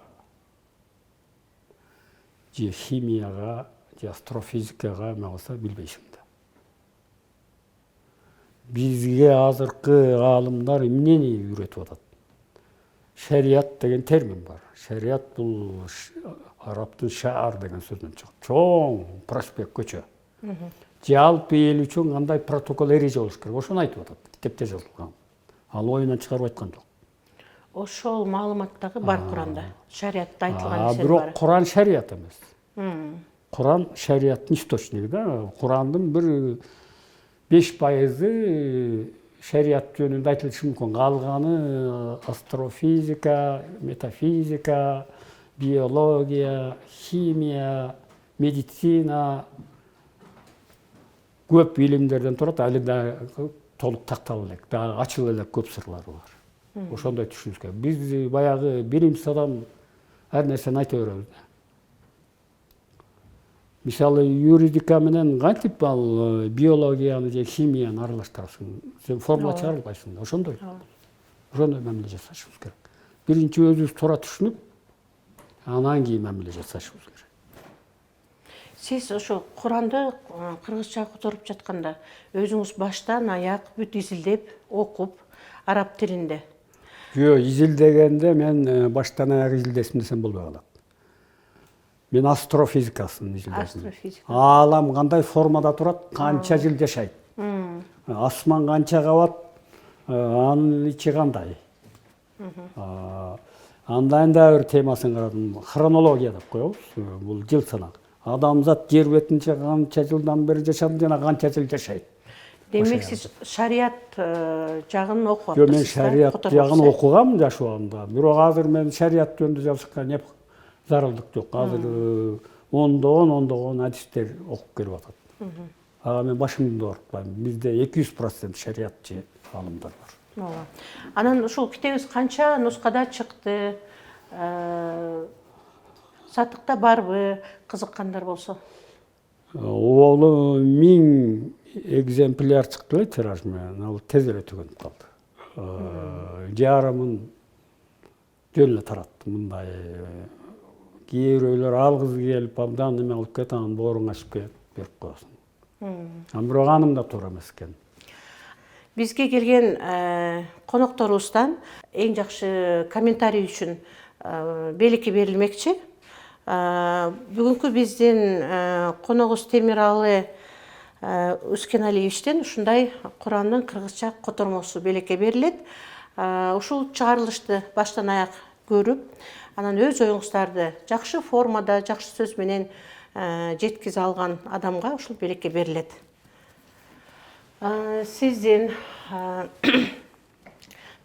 же химияга, же астрофизикага мага билбейсиң да. Бизге азыркы аалымдар эмнени үйрөтүп атат? Шарият деген термин бар. Шарият бул арабтын шаар деген сөздөн чыгат. Чоң проспект, көчө. Жалпы эл үчүн кандай протокол эреже болуш керек? Ошону айтып атат. Китепте жазылган. Ал оюнан чыгарып айткан жок. Ошол маалымат дагы бар Куранда. Шариятта айтылган нерсе бар. Бирок Куран шарият эмес. Куран шариаттын источниги да. Курандын бир 5% шарият жөнүндө айтылышы мүмкүн. Калганы астрофизика, метафизика, биология, химия, медицина көп илимдерден турат, али да толук тактала элек, дагы ачыла элек көп сырлары бар. Ошондой түшүнүш керек. Биз баягы билимсиз адам ар нерсени айта беребиз. Мисалы, юридика менен кантип ал биологияны же химияны аралаштырасың? Сен формула чыгара албайсың. Ошондой. Ошондой мамиле жасашыбыз керек. Биринчи өзүбүз туура түшүнүп, анан кийин мамиле жасашыбыз керек. Сиз ошо Куранды кыргызча которуп жатканда өзүңүз баштан аяк бүт изилдеп, окуп, араб тилинде? Жок, изилдегенде мен баштан аяк изилдесим десем болбой калат. Мен астрофизикасын изилдесим. Аалам кандай формада турат, канча жыл жашайт. Асман канча кабат, анын ичи кандай. Андан да бир темасын карадым. Хронология деп коебуз. Бул жыл санак. Адамзат жер бетинче канча жылдан бери жашады жана канча жыл жашайт. Демек сиз шарият жагын окуп атасыз. Жок, мен шарият жагын окугам жашоомда. Бирок азыр мен шарият жөнүндө жазышка зарылдык жок. Азыр ондогон адистер окуп келип атат. Ага мен башымды оорутпайм. Бизде 200% шариатчы алымдар бар. Ооба. Анан ушул китебиз канча нускада чыкты? Сатыкта барбы? Кызыккандар болсо. Оолу 1000 экземпляр чыкты эле тираж менен. Ал тез эле түгөнүп калды. Жарымын жөн эле таратты. Мындай кээ бирөөлөр алгысы келип, абдан неме кылып кетип, анан бооруң ачып кетип берип коесуң. Бирок анын да туура эмес экен. Бизге келген конокторубуздан эң жакшы комментарий үчүн белекке берилмекчи. Бүгүнкү биздин коногубуз Темиралы Үскеналиевичтен ушундай Курандын кыргызча котормосу белекке берилет. Ушул чыгарылышты баштан аяк көрүп, анан өз оюңуздарды жакшы формада, жакшы сөз менен жеткизе алган адамга ушул белекке берилет. Сиздин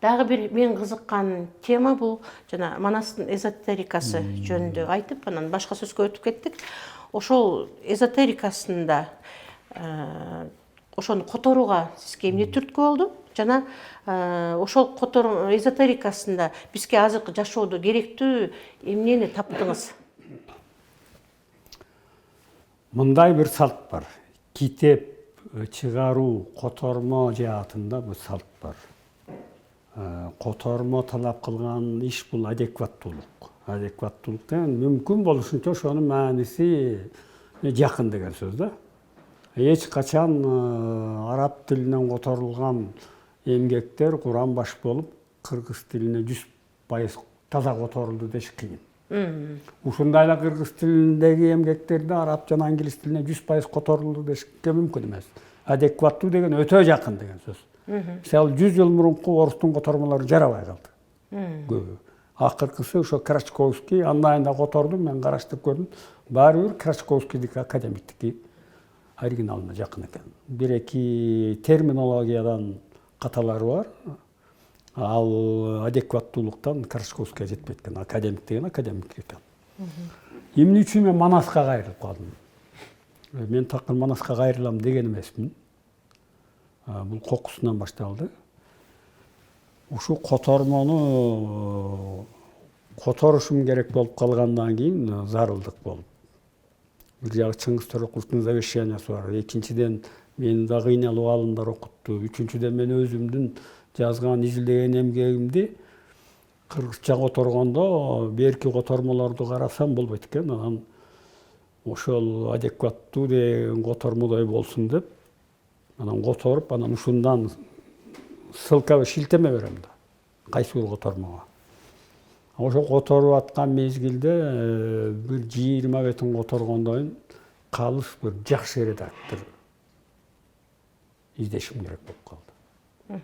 дагы бир мен кызыккан тема бул жана Манастын эзотерикасы жөнүндө айтып, анан башка сөзгө өтүп кеттик. Ошол эзотерикасында ошону которууга сизге эмне түрткү болду? Жана ошол эзотерикасында бизге азыркы жашоодо керектүү эмнени таптыңыз? Мындай бир салт бар. Китеп чыгаруу котормо жаатында бул салт бар. Котормо талап кылган иш бул адекваттуулук. Адекваттуулук деген мүмкүн болушунча ошонун мааниси жакын деген сөз да. Эч качан араб тилинен которулган эмгектер Куран баш болуп, кыргыз тилине 100% таза которулду деш кыйын. Ушундай эле кыргыз тилиндеги эмгектерде араб жана англис тилине 100% которулду дешке мүмкүн эмес. Адекваттуу деген өтө жакын деген сөз. Мисалы 100 жыл мурунку орустун котормолору жарабай калды. Көбү. Акыркысы ошо Крачковский андан да которду, мен караштырып көрдүм. Баары бир Крачковскийдики академиктики оригиналына жакын экен. Бир-эки терминологиядан каталары бар. Ал адекваттуулуктан Крачковскийге жетпейт экен. Академик деген академик экен. Эмне үчүн мен Манаска кайрылып калдым? Мен такыр Манаска кайрылам деген эмесмин. Бул кокусунан башталды. Ушул котормону которушум керек болуп калгандан кийин зарылдык болуп. Бир жагы Чыңгыз Төрөкуловдун завещаниясы бар. Экинчиден мени да кыйналып алымдар окутту. Үчүнчүдөн мен өзүмдүн жазган, изилдеген эмгегимди кыргызча которгондо берки котормолорду карасам болбойт экен. Анан ошол адекваттуу деген котормодой болсун деп, анан которуп, анан ушундан ссылка шилтеме берем да. Кайсы бир котормого. Ошо которуп аткан мезгилде бир 20 бетин которгондон калыш бир жакшы редактор издешим керек болуп калды.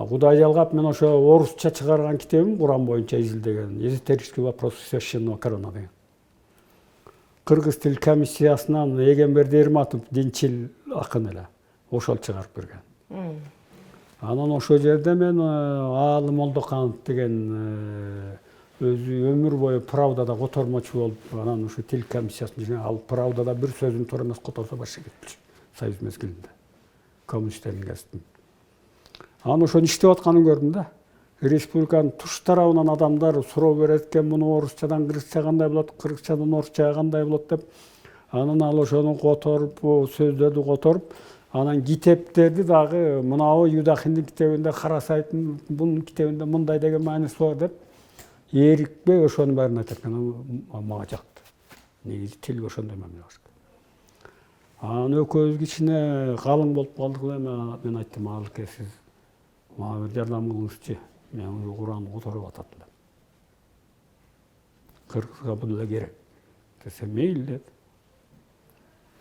Кудай жалгап мен ошо орусча чыгарган китебим Куран боюнча изилдеген эзотерический вопрос священного Корана деген. Кыргыз тил комиссиясынан Эгемберди Эрматов динчил акын эле ошол чыгарып берген. Анан ошол жерде мен Аалы Молдоканов деген өзү өмүр бою Правдада котормочу болуп, анан ушу тил комиссиясында ал Правдада бир сөзүн туура эмес которсо башы кетчү Союз мезгилинде. Коммунисттердин газетин. Анан ошону иштеп атканын көрдүм да. Республиканын туш тарабынан адамдар суроо берет экен, муну орусчадан кыргызча кандай болот, кыргызчадан орусчага кандай болот деп. Анан ал ошону которуп, сөздөрдү которуп, анан китептерди дагы мынабы Юдахиндин китебинде карасайтын, бунун китебинде мындай деген мааниси бар деп эрикпей ошонун баарын айтат экен. Мага жакты. Негизи тил ошондой мамиле бар. Анан экөөбүз кичине калың болуп калдык эле. Мен айттым, Алыке, сиз мага бир жардам кылыңызчы. Мен Куранды которуп атат элем. Кыргызга бул эле керек десе, мейли деди.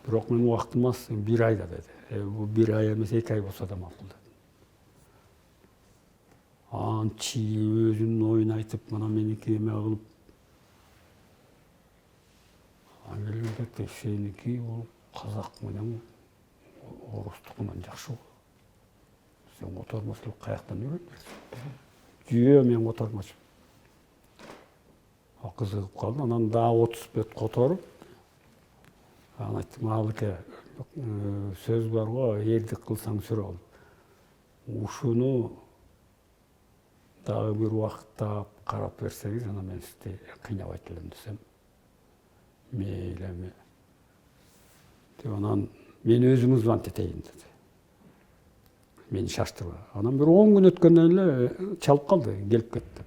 Бирок менин убактым аз, 1 айда деди. Бул 1 ай эмес, 2 ай болсо да макул деди. Анан өзүнүн оюн айтып, мына меники эме кылып, анан сеники бул казак менен орустукунан жакшы. Сен котормочулук каяктан үйрөндүң? Жүйө, мен котормочумун. кызыгып калды. Анан дагы 30 бет которуп, анан айттым, алыке сөз бар го, эрдик кылсаң сүрө бол. Ушуну дагы бир убакытта карап берсеңиз, анан мен сизди кыйнабайт элем десем, мейли эми деп, анан мен өзүм звонить этейин деди. Мени шаштырба. Анан бир 10 күн өткөндөн эле чалып калды, келип кетти.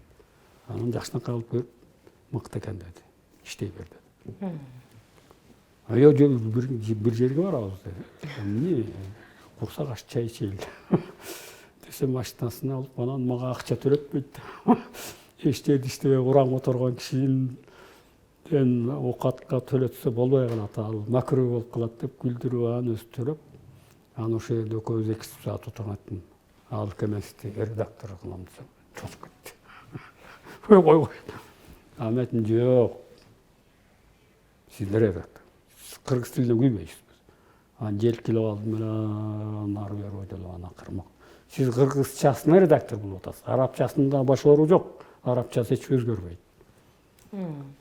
Анан жакшынакай алып берип, мыкты экен деди, иштей бер деди. Жок, бир жерге барабыз деди. Эмне, курсак аш чай ичели десем, машинасына алып, анан мага акча төлөтпөйт. Эчтеди иштебей уран которгон кишиден оокатка төлөтсө болбой калат, ал макрүү болуп калат деп күлдүрүп анан өзү төлөп, анан ошол жерде экөөбүз 2 саат отурган айттым. Ал кемести редактор кылам десем, чочуп кетти. Кой. Анан айттым, жок. Сиздер редактор. Кыргыз тилинде күйбөйсүз. Анан желкилип алдым эле, ары бери ойдолуп анан акырмак. Сиз кыргызчасына редактор болуп атасыз. Арабчасында башкаруу жок. Арабчасы эч өзгөрбөйт.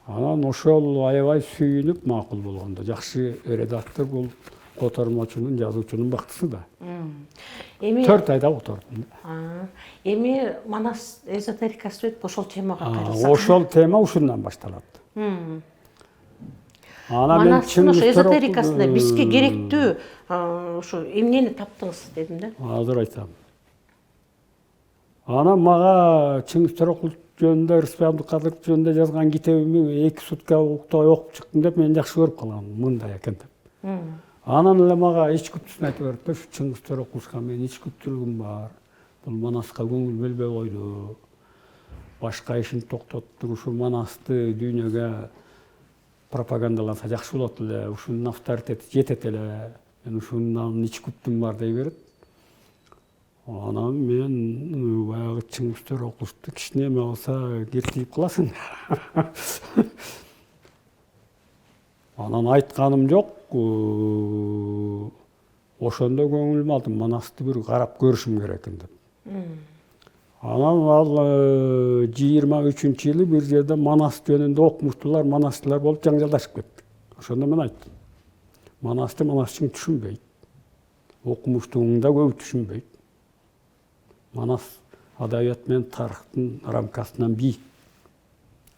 Анан ошол аябай сүйүнүп макул болгондо. Жакшы редактор бул котормочунун, жазуучунун бактысы да. Эми 4 айда котордум. Эми Манас эзотерикасы өтүп ошол темага кайрылсак. Ошол тема ушундан башталат. Анан мен Манастын ошо эзотерикасында бизге керектүү ушу эмнени таптыңыз дедим да. Азыр айтам. Анан мага Чыңгыз Төрөкулов жөнүндө, Рыспек Абдыкадыров жөнүндө жазган китебимди 2 сутка уктай окуп чыктым деп, мен жакшы көрүп калгам, мындай экен деп. Анан эле мага ич күптүсүн айтып берип, ушу Чыңгыз Төрөкуловго мен ич күптүүлүгүм бар. Бул Манаска көңүл бөлбөй койду. Башка ишин токтоттур, ушу Манасты дүйнөгө пропагандаланса жакшы болот эле, ушунун авторитети жетет эле. Мен ушундан ич күптүм бар дей берет. Анан мен баягы Чыңгыз Төрөкуловду кичине эме болсо киртип каласың. Анан айтканым жок. Ошондо көңүлүм алдым, Манасты бир карап көрүшүм керек экен деп. Анан ал 23-жылы бир жерде Манас жөнүндө окумуштуулар, Манастылар болуп жаңжалдашып кетти. Ошондо мен айттым, Манасты манасчың түшүнбөйт. Окумуштууң да көп түшүнбөйт. Манас адабият менен тарыхтын рамкасынан бийик.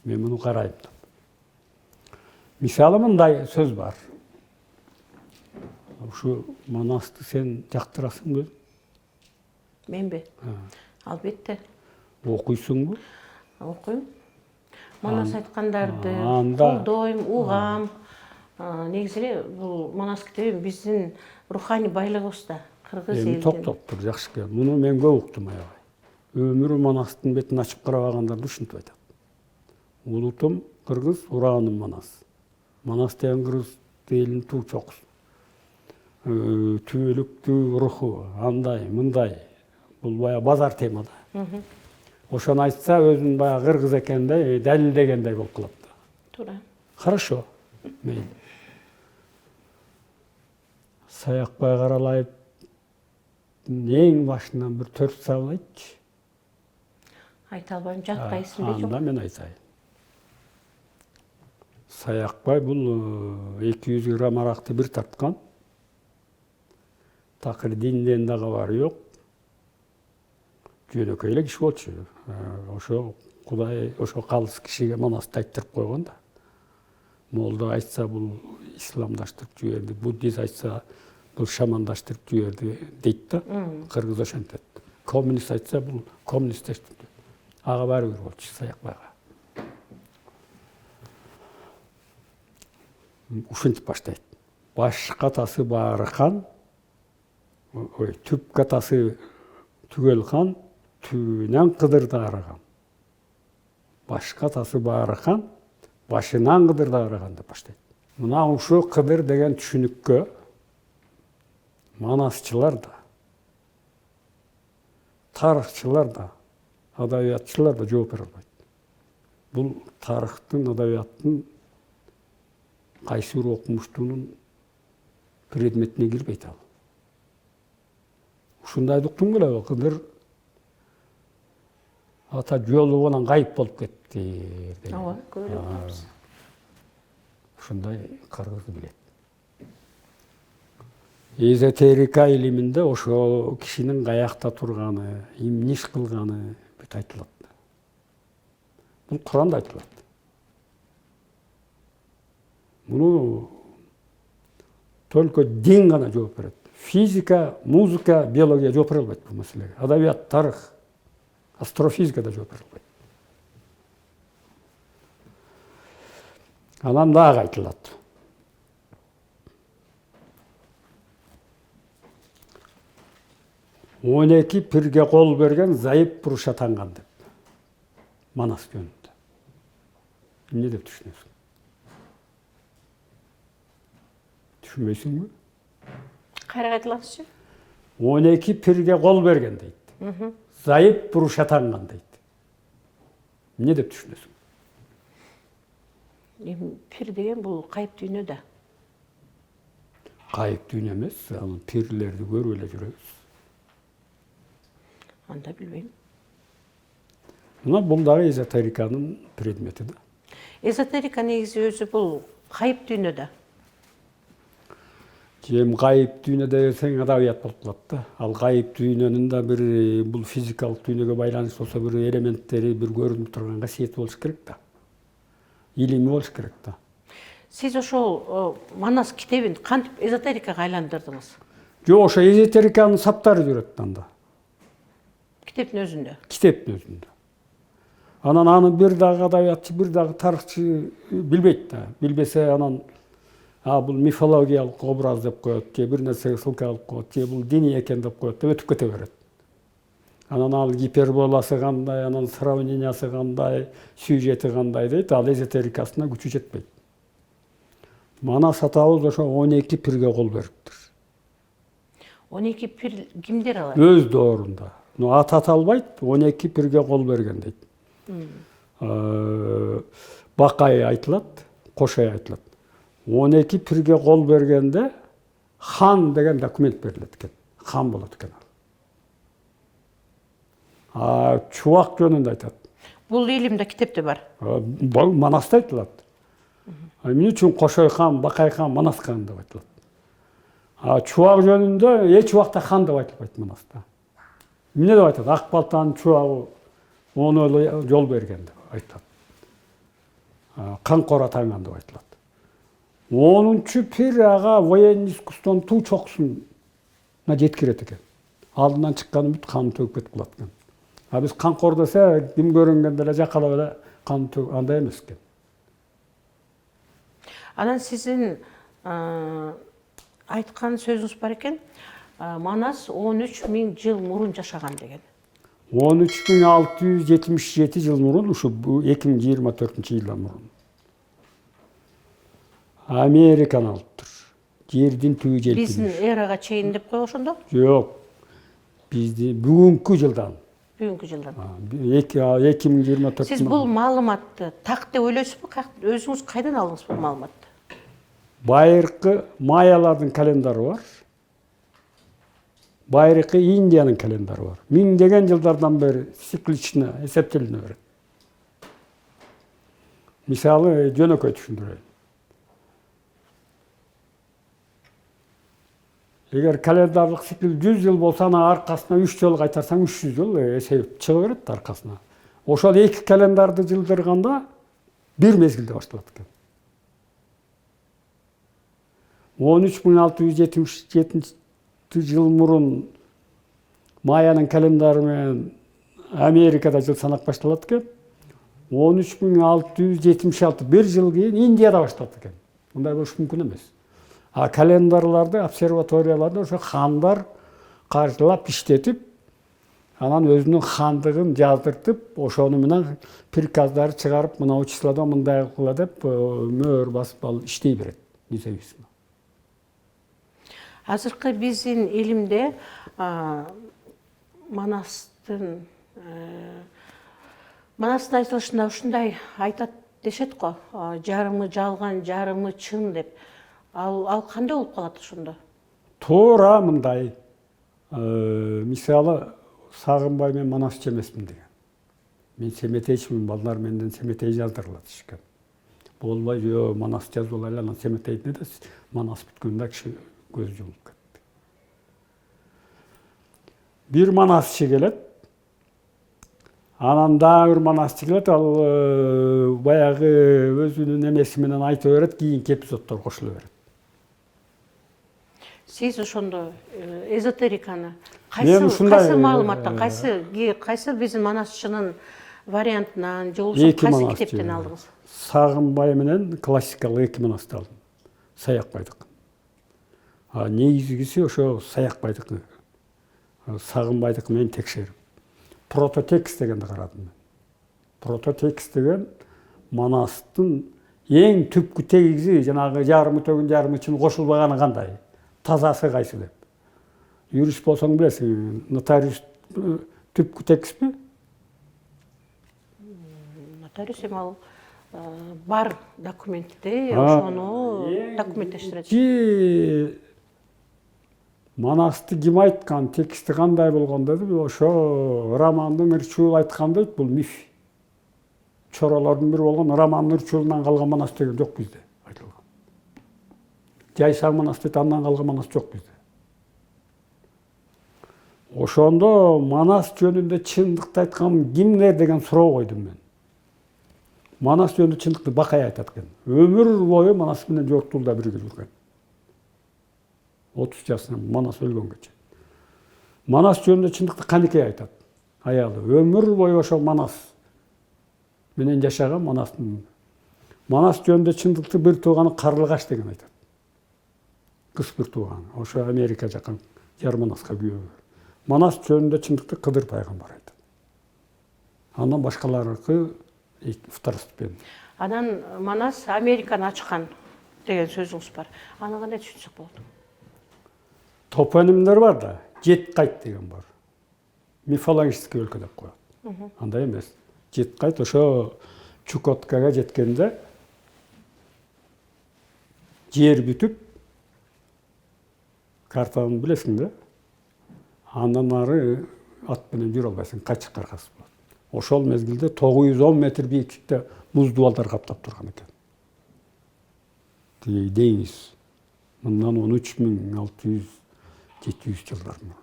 Мен муну карайм деп. Мисалы мындай сөз бар. Ушу Манасты сен жактырасыңбы? Менби? Албетте. Окуйсуңбу? Окуйм. Манас айткандарды колдойм, угам. Негизи эле бул Манас китеби биздин руханий байлыгыбызда. Кыргыз элинин. Токтоп тур, жакшы экен. Муну мен көп уктум аябай. Өмүрү Манастын бетин ачып карабагандарды ушинтип айтат. Улутум кыргыз, ураным Манас. Манас деген кыргыз элинин туу чокусу. Түбөлүктүү руху, андай, мындай. Бул бая базар тема да. Ошону айтса өзүн бая кыргыз экендей, далилдегендей болуп калат да. Туура. Хорошо. Мейли. Саякбай Каралаев эң башынан бир 4 сабыл айтчы. Айта албайм, жатка эсимде жок. Анда мен айтайын. Саякбай бул 200 грамм аракты бир тарткан. Такыр динден да кабары жок. Жөнөкөй эле киши болчу. Ошо Кудай ошо калыс кишиге Манасты айттырып койгон да. Молда айтса бул исламдаштырып жиберди, буддист айтса бул шамандаштырып жиберди дейт да. Кыргыз ошентет. Коммунист айтса бул коммунисттештирди. Ага баары бир болчу Саякбайга. Ушинтип баштайт. Баш катасы баары хан, түп катасы түгел хан, түбүнөн кыдырды арыган. Баш катасы баары хан, башынан кыдырды арыган деп баштайт. Мына ушу кыдыр деген түшүнүккө манасчылар да, тарыхчылар да, адабиятчылар да жооп бере албайт. Бул тарыхтын, адабияттын кайсы бир окумуштуунун предметине кирбейт ал. Ушундайды уктуң белеби? Кыдыр ата жолу менен кайып болуп кетти деген. Ооба, көрүп атабыз. Ушундай кыргыз билет. Эзотерика илиминде ошо кишинин каякта турганы, эмне иш кылганы бүт айтылат. Бул Куранда айтылат. Муну только дин гана жооп берет. Физика, музыка, биология жооп бере албайт бул маселеге. Адабият, тарых, астрофизика да жооп бере албайт. Анан дагы айтылат. Он эки пирге кол берген зайып буруш атанган деп. Манас жөнүндө. Эмне деп түшүнөсүң? Түшүнбөйсүңбү? Кайра айтыласызчы? 12 пирге кол берген дейт. Зайып буруш атанган дейт. Эмне деп түшүнөсүң? Пир деген бул кайып дүйнө да. Кайып дүйнө эмес, анын пирлерди көрүп эле жүрөбүз. Анда билбейм. Мына бул дагы эзотериканын предмети да. Эзотерика негизи өзү бул кайып дүйнө да. Эми кайып дүйнө десең адабият болуп калат да. Ал кайып дүйнөнүн да бир бул физикалык дүйнөгө байланыштуу болсо бир элементтери, бир көрүнүп турган касиети болуш керек да. Илими болуш керек да. Сиз ошол Манас китебин кантип эзотерикага айландырдыңыз? Жок, ошо эзотериканын саптары жүрөт анда. Китептин өзүндө. Китептин өзүндө. Анан аны бир дагы адабиятчы, бир дагы тарыхчы билбейт да. Билбесе анан бул мифологиялык образ деп коет, же бир нерсеге ссылка алып коет, же бул диний экен деп коет, деп өтүп кете берет. Анан ал гиперболасы кандай, анан сравнениясы кандай, сюжети кандай дейт, ал эзотерикасына күчү жетпейт. Манас атабыз ошо 12 пирге кол бериптир. 12 пир кимдер алар? Өз доорунда. Ат ата албайт, 12 пирге кол берген дейт. Бакай айтылат, Кошай айтылат. 12 пирге кол бергенде хан деген документ берилет экен. Хан болот экен. Чубак жөнүндө айтат. Бул илимде китепте бар. Бул Манаста айтылат. Эмне үчүн Кошой хан, Бакай хан, Манас хан деп айтылат. Чубак жөнүндө эч убакта хан деп айтылбайт Манаста. Эмне деп айтат? Ак балтанын чубагы ону жол берген деп айтат. Камкор атанган деп айтылат. 10-чу пир ага военный искусствонун туу чокусуна жеткирет экен. Алдынан чыкканы бүт канын төгүп кетип калат экен. Биз камкор десе, ким көрүнгөндө эле жакалап эле канын төгүп, андай эмес экен. Анан сиздин айткан сөзүңүз бар экен. Манас 13.000 жыл мурун жашаган деген. 13.677 жыл мурун, ушу 2024-жылдан мурун. Американы алыптыр. Жердин түбү желпиңиш. Биздин эрага чейин деп кой ошондо? Жок. Бизди бүгүнкү жылдан. Бүгүнкү жылдан. 2024. Сиз бул маалыматты так деп ойлойсузбу? Өзүңүз кайдан алдыңыз бул маалыматты? Байыркы майялардын календары бар. Байыркы Индиянын календары бар. Миңдеген жылдардан бери циклично эсептелине берет. Мисалы, жөнөкөй түшүндүрөйүн. Эгер календарлык цикл 100 жыл болсо, анын аркасына 3 жолу кайтарсаң 300 жыл эсеп чыга берет аркасына. Ошол эки календарды жылдырганда бир мезгилде башталат экен. 13.677 жыл мурун майянын календары менен Америкада жыл санак башталат экен. 13.676 бир жыл кийин Индияда башталат экен. Мындай болуш мүмкүн эмес. Календарларды, обсерваторияларды ошо хандар каржылап иштетип, анан өзүнүн хандыгын жаздыртып, ошону менен приказдар чыгарып, мына числода мындай кыла деп мөөр басып ал иштей берет. Независимо. Азыркы биздин илимде Манастын айтылышында ушундай айтат дешет го. Жарымы жалган, жарымы чын деп. Ал кандай болуп калат ошондо? Туура мындай. Мисалы, Сагынбай мен Манасчы эмесмин деген. Мен семетейчимин, балдар менден семетей жаздырылат дешкен. Болбой, жо, Манас жазып алайлы, анан семетейдин да Манас бүткөндө киши көз жумуп кетти. Бир Манасчы келет. Анан дагы бир Манасчы келет, ал баягы өзүнүн эмеси менен айта берет, кийинки эпизоддор кошула берет. Сиз ошондо эзотериканы Мен ушундай, кайсы маалыматтан, кайсы биздин Манасчынын вариантынан же болбосо кайсы китептен алдыңыз? Сагынбай менен классикалык 2 Манасты алдым. Саякбайдык. Негизгиси ошо Саякбайдык. Сагынбайдык менен текшерип. Прототекст дегенди карадым мен. Прототекст деген Манастын эң түпкү тегизи, жанагы жарымы төгүн жарымы үчүн кошулбаганы кандай? Тазасы кайсы деп. Юрист болсоң билесиң, нотариус түпкү текстпи? Нотариус эми ал бар документти, ошону документтештирет. Манасты ким айткан, тексти кандай болгон деди, ошо романдын ырчуул айткан дейт, бул миф. Чоролордун бири болгон романдын ырчуулунан калган Манас деген жок бизде айтылган. Жайсаң Манас дейт, андан калган Манас жок бизде. Ошондо Манас жөнүндө чындыкты айткан кимдер деген суроо койдум мен. Манас жөнүндө чындыкты Бакай айтат экен. Өмүр бою Манас менен жортулда бирге жүргөн. 30 жашынан Манас өлгөнгө чейин. Манас жөнүндө чындыкты Канекей айтат. Аялы өмүр бою ошо Манас менен жашаган Манастын. Манас жөнүндө чындыкты бир тууганы Карлыгаш деген айтат. Кыз бир тууганы. Ошо Америка жакын Жар Манаска күйөө. Манас жөнүндө чындыкты Кыдыр пайгамбар айтат. Андан башкаларыкы второстепенный. Анан Манас Американы ачкан деген сөзүңүз бар. Аны кандай түшүнсөк болот? Топонимдер бар да, Жеткайт деген бар. Мифологический өлкө деп коет. Андай эмес. Жеткайт ошо Чукоткага жеткенде жер бүтүп, картаны билесиң да, андан ары ат менен жүрө албайсың, качык каргасы болот. Ошол мезгилде 910 метр бийиктикте муз дубалдар каптап турган экен. Тиги деңиз. Мындан 13600-700 жылдар мурун.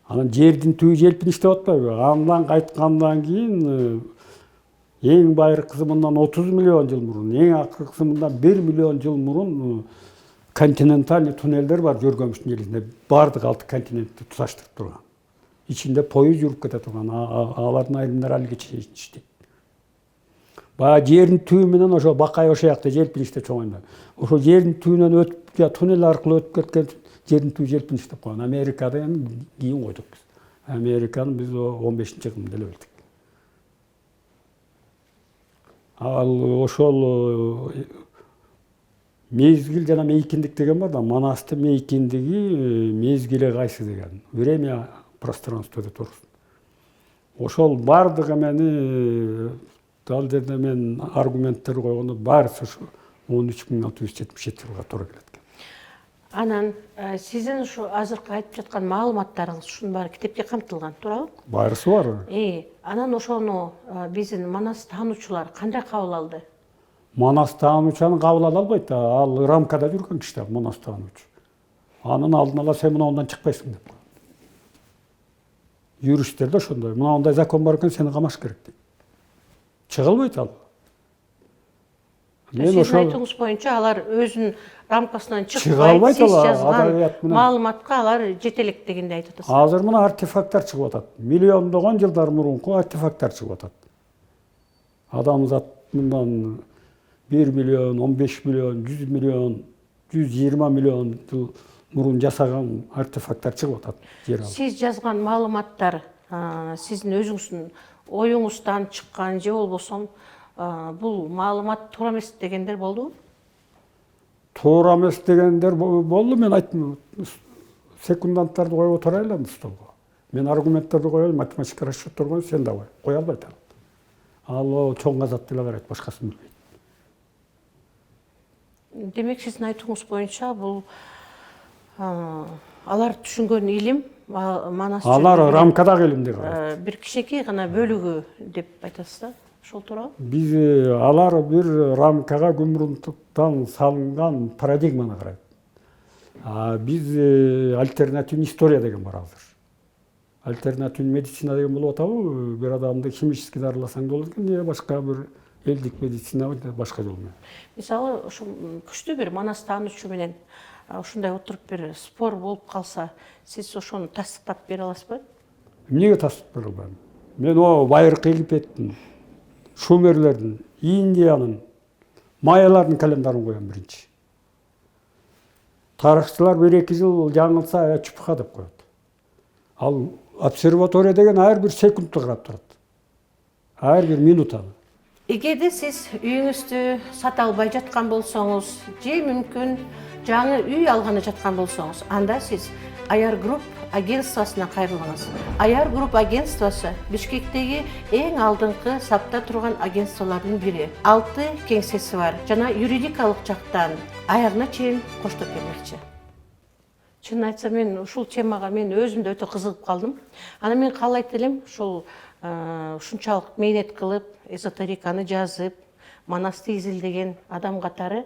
Анан жердин түбү желпиниш деп атпайбы? Андан кайткандан кийин эң байыркысы мындан 30 миллион жыл мурун, эң акыркысы мындан 1 миллион жыл мурун континентальный туннелдер бар Жөргөмүштүн жеринде. Бардык 6 континентти туташтырып турган. İçinde poyuz жүрүп кете турган, алардын айрымдары алга чечиштик. Баягы жердин түбү менен ошо Бакай ошо жакта желпиниште чоңойду. Ошо жердин түбүнөн өтүп, туннел аркылуу өтүп кеткен жердин түбү желпиниш деп койгон. Америкада эми кийин койдук биз. Американы биз 15-кылымда эле билдик. Ал ошол мезгил жана мейкиндик деген бар да, Манастын мейкиндиги мезгили кайсы деген. Время пространствода турсын. Ошол бардык эмени дал жерде мен аргументтер койгондо баарысы ушу 13677 жылга туура келет экен. Анан сиздин ушу азыркы айтып жаткан маалыматтарыңыз ушунун баары китепте камтылган, туурабы? Баарысы бар. Анан ошону биздин Манас таануучулар кандай кабыл алды? Манас таануучаны кабыл ала албайт да, ал рамкада жүргөн киши да Манас таануучу. Анын алдын ала сен мынаудан чыкпайсың деп. Юристтер да ошондой. Мынандай закон бар экен, сени камаш керек дейт. Чыга албайт ал. Сиздин айтуңуз боюнча алар өзүнүн рамкасынан чыкпайт, сиз жазган маалыматка алар жетелек дегенди айтып атасыз. Азыр мына артефакттар чыгып атат. Миллиондогон жылдар мурунку артефакттар чыгып атат. Адамзат мындан 1 миллион, 15 миллион, 100 миллион, 120 миллион жыл мурун жасаган артефакттар чыгып атат. Сиз жазган маалыматтар сиздин өзүңүздүн оюңуздан чыккан же болбосо бул маалымат туура эмес дегендер болдубу? Туура эмес дегендер болду, мен айттым. Секунданттарды коюп отурайлы столго. Мен аргументтерди коёюн, математика расчеттер коюп, сен да кой албайт ал. Ал чоң азат деле карайт, башкасын билбейт. Демек сиздин айтуңуз боюнча бул алар түшүнгөн илим Манас Алар жөнүндө рамкада келимди карайт. бир кичинекей гана бөлүгү деп айтасыз да? Ошол туурабы? Биз алар бир рамкага гумрундуктан салынган парадигманы карайт. Биз альтернативный история деген бар азыр. Альтернативный медицина деген болуп атабы? Бир адамды химически дарыласаң болот экен, же башка бир элдик медицина башка жол менен. Мисалы, ушул күчтүү бир манас таануучу менен ушундай отуруп бир спор болуп калса, сиз ошону тастыктап бере аласызбы? Эмнеге тастыктап бере албайм? Мен о байыркы Египеттин, Шумерлердин, Индиянын, майялардын календарын коем биринчи. Тарыхчылар 1-2 жыл жаңылса чупха деп коет. Ал обсерватория деген ар бир секундту карап турат. Ар бир минутаны. Эгерде сиз үйүңүздү сата албай жаткан болсоңуз, же мүмкүн жаңы үй алганы жаткан болсоңуз, анда сиз Аяр Групп агентствосуна кайрылыңыз. Аяр Групп агентствосу Бишкектеги эң алдыңкы сапта турган агентстволордун бири. 6 кеңсеси бар жана юридикалык жактан аягына чейин коштоп бермекчи. Чынын айтсам, мен ушул темага мен өзүм да өтө кызыгып калдым. Аны мен каалайт элем, ушул ушунчалык мээнет кылып, эзотериканы жазып, манасты изилдеген адам катары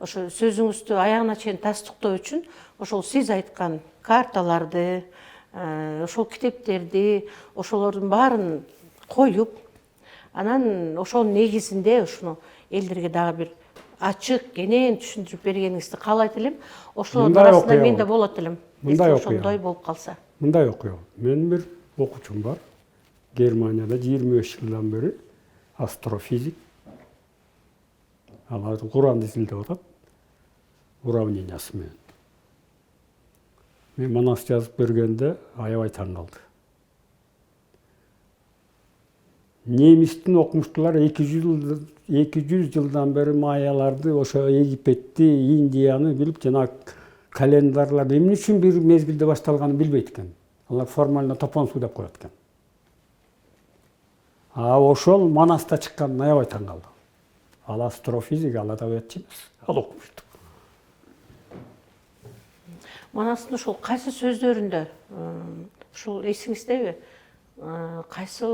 ошо сөзүңүздү аягына чейин тастыктоо үчүн ошол сиз айткан карталарды, ошол китептерди, ошолордун баарын коюп, анан ошол негизинде ушуну элдерге дагы бир ачык, кенен түшүндүрүп бергениңизди каалайт элем. Ошолордун арасында мен да болот элем. Ошондой болуп калса. Мындай окуя. Менин бир окуучум бар. Германияда 25 жылдан бери астрофизик. Ал Куранды изилдеп атат. Уравнениясы менен. Мен манас жазып бергенде аябай таң калды. Немистин окумуштуулары 200 жылдан бери майяларды, ошо Египетти, Индияны билип, жана календарлар эмне үчүн бир мезгилде башталганын билбейт экен. Алар формально топон суу деп коет экен. Ошол манаста чыккан аябай таң калды. Ал астрофизик, ал адабиятчы эмес, ал окумушту. Манастын ушул кайсы сөздөрүндө, ушул эсиңиздеби? Кайсы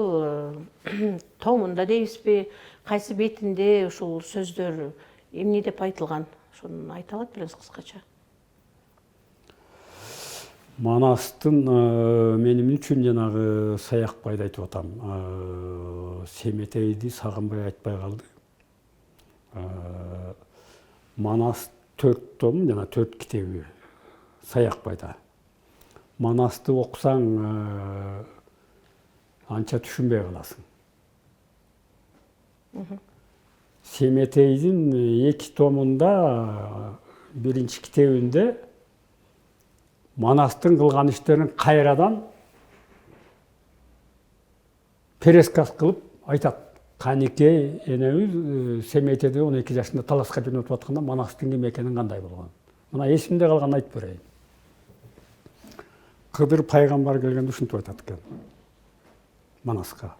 томунда дейбизби, кайсы бетинде ушул сөздөр эмне деп айтылган? Ошону айта алат белеңиз кыскача? Манастын менин үчүн жанагы Саякбайды айтып атам. Семетейди сагынбай айтпай калды. Манас 4 том, жана 4 китеби Саякбайда. Манасты окусаң анча түшүнбөй каласың. Семетейдин 2 томунда биринчи китебинде Манастын кылган иштерин кайрадан пересказ кылып айтат. Каникей энебиз Семетейде 12 жашында таласка жөнөтүп атканда Манастын ким экенин кандай болгон. Мына эсимде калган айтып берейин. Кыдыр пайгамбар келгенде ушинтип айтат экен. Манаска.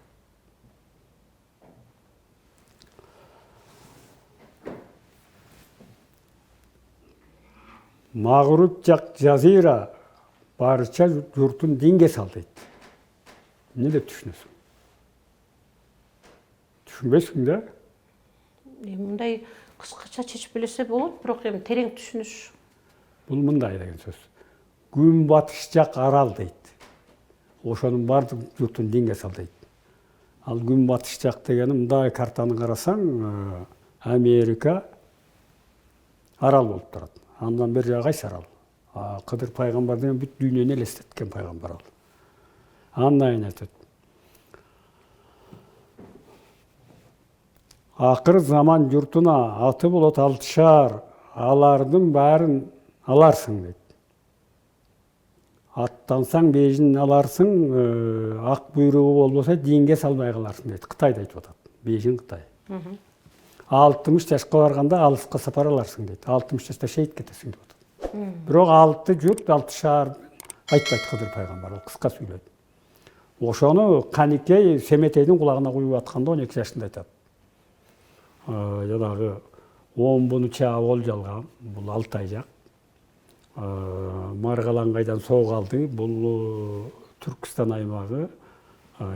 Мағруп жак жазира барыча журтун динге сал дейт. Эмне деп түшүнөсүң? Түшүнбөйсүң да? Мындай кыскача чечип билсе болот, бирок эми терең түшүнүш. Бул мындай деген сөз. Күн батыш жак арал дейт. Ошонун бардык журтун динге сал дейт. Ал күн батыш жак дегени мындай картаны карасаң, Америка арал болуп турат. Андан бери жагы кайсы арал? Кыдыр пайгамбар деген бүт дүйнөнү элестеткен пайгамбар ал. Андан айтат. Акыр заман журтуна аты болот 6 алардын баарын аларсың дейт. Аттансаң бейжин аларсың, ак буйругу болбосо динге салбай каларсың дейт. Кытайда айтып атат. Бейжин Кытай. 60 жашка барганда алыска сапар аларсың дейт. 60 жашта шейит кетесиң деп атат. Бирок 6 журт 6 шаар айтпайт Кыдыр пайгамбар, ал кыска сүйлөйт. Ошону Каникей Семетейдин кулагына куюп атканда 12 жашында айтат. Жанагы омбуну чаап болжалган, бул Алтай жак. Маргалаңгайдан соо калды. Бул Түркістан аймағы.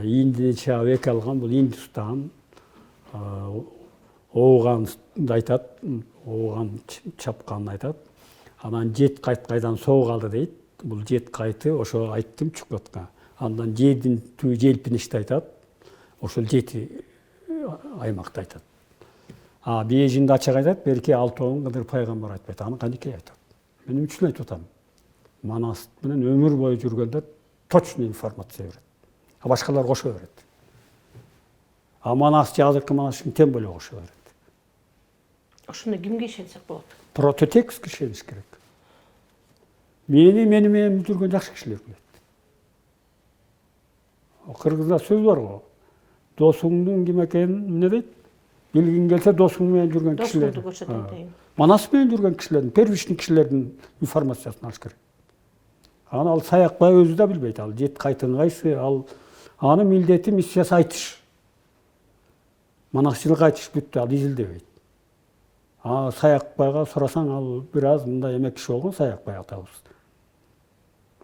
Индини чаап эки алган, бул Индустан. Ооганды айтат, ооган чапканын айтат. Анан жет кайткайдан соо калды дейт. Бул жет кайты, ошо айттым Чукотка. Андан жердин түбү желпиништи айтат. Ошол жети аймакты айтат. Бейжинде ачык айтат, берки алтауын Кыдыр пайгамбар айтпайт, аны канекей айтат. Мен үчүн айтып атам. Манас менен өмүр бою жүргөндө точно информация берет. Башкалар кошо берет. Манас азыркы Манастын тем более кошо берет. Ошондо кимге ишенсек болот? Прототекстке ишениш керек. Мени менен жүргөн жакшы кишилер билет. Кыргызда сөз бар го. Досуңдун ким экенин эмне дейт? Билгиң келсе досуң менен жүргөн кишилер. Достукту көрсөтөм дейм. Манас менен жүргөн кишилердин, первичный кишилердин информациясын алыш керек. Ал Саякбай өзү да билбейт, ал жет кайтын кайсы, аны милдети миссиясы айтыш. Манасчылык айтыш бүттү, ал изилдебейт. Саякбайга сурасаң, ал бир аз мындай эмек киши болгон Саякбай атабыз.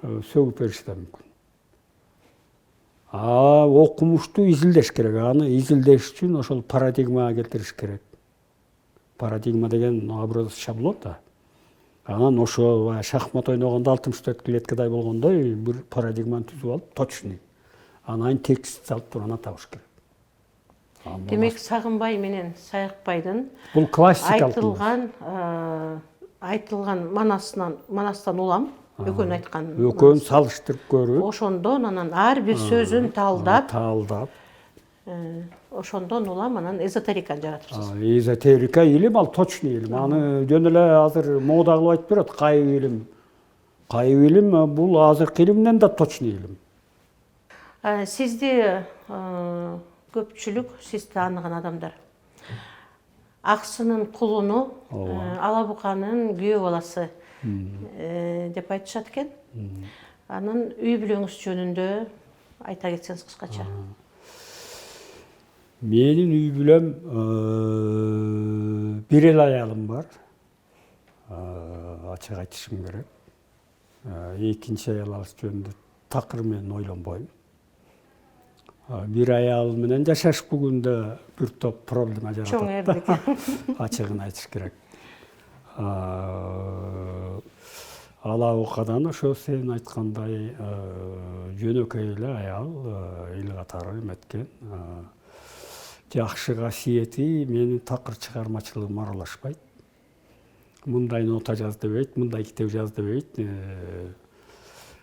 Сөгүп бериши да мүмкүн. Окумушту изилдеш керек. Аны изилдеш үчүн ошол парадигмага келтириш керек. Парадигма деген образ шаблон да. Анан ошо шахмат ойногондо 64 клеткадай болгондой бир парадигманы түзүп алып, точный. Анан текст салып туруп аны табыш керек. Демек Сагынбай менен Саякбайдын бул классикалык айтылган Манастан улам экөөнү айткан. Экөөнү салыштырып көрүп, Ошондон анан ар бир сөзүн талдап, ошондон улам анан эзотериканы жаратыпсыз. Эзотерика илим, ал точный илим. Аны жөн эле азыр мода кылып айтып берет, кайып илим. Кайып илим бул азыркы илимден да точный илим. Сизди көпчүлүк, сиз тааныган адамдар Аксынын кулуну, Алабуканын күйөө баласы деп айтышат экен. Анын үй бүлөңүз жөнүндө айта кетсеңиз кыскача. Менин үй бүлөм бир эле аялым бар. Ачык айтышым керек. Экинчи аял жөнүндө такыр мен ойлонбойм. Бир аял менен жашаш бүгүндө бир топ проблема жаратат. Чоң эрдик. Ачыгын айтыш керек. Алабукадан ошо сен айткандай жөнөкөй эле аял, эл катары эметкен. Жакшы касиети менин такыр чыгармачылыгыма аралашпайт. Мындай нота жаз дебейт, мындай китеп жаз дебейт.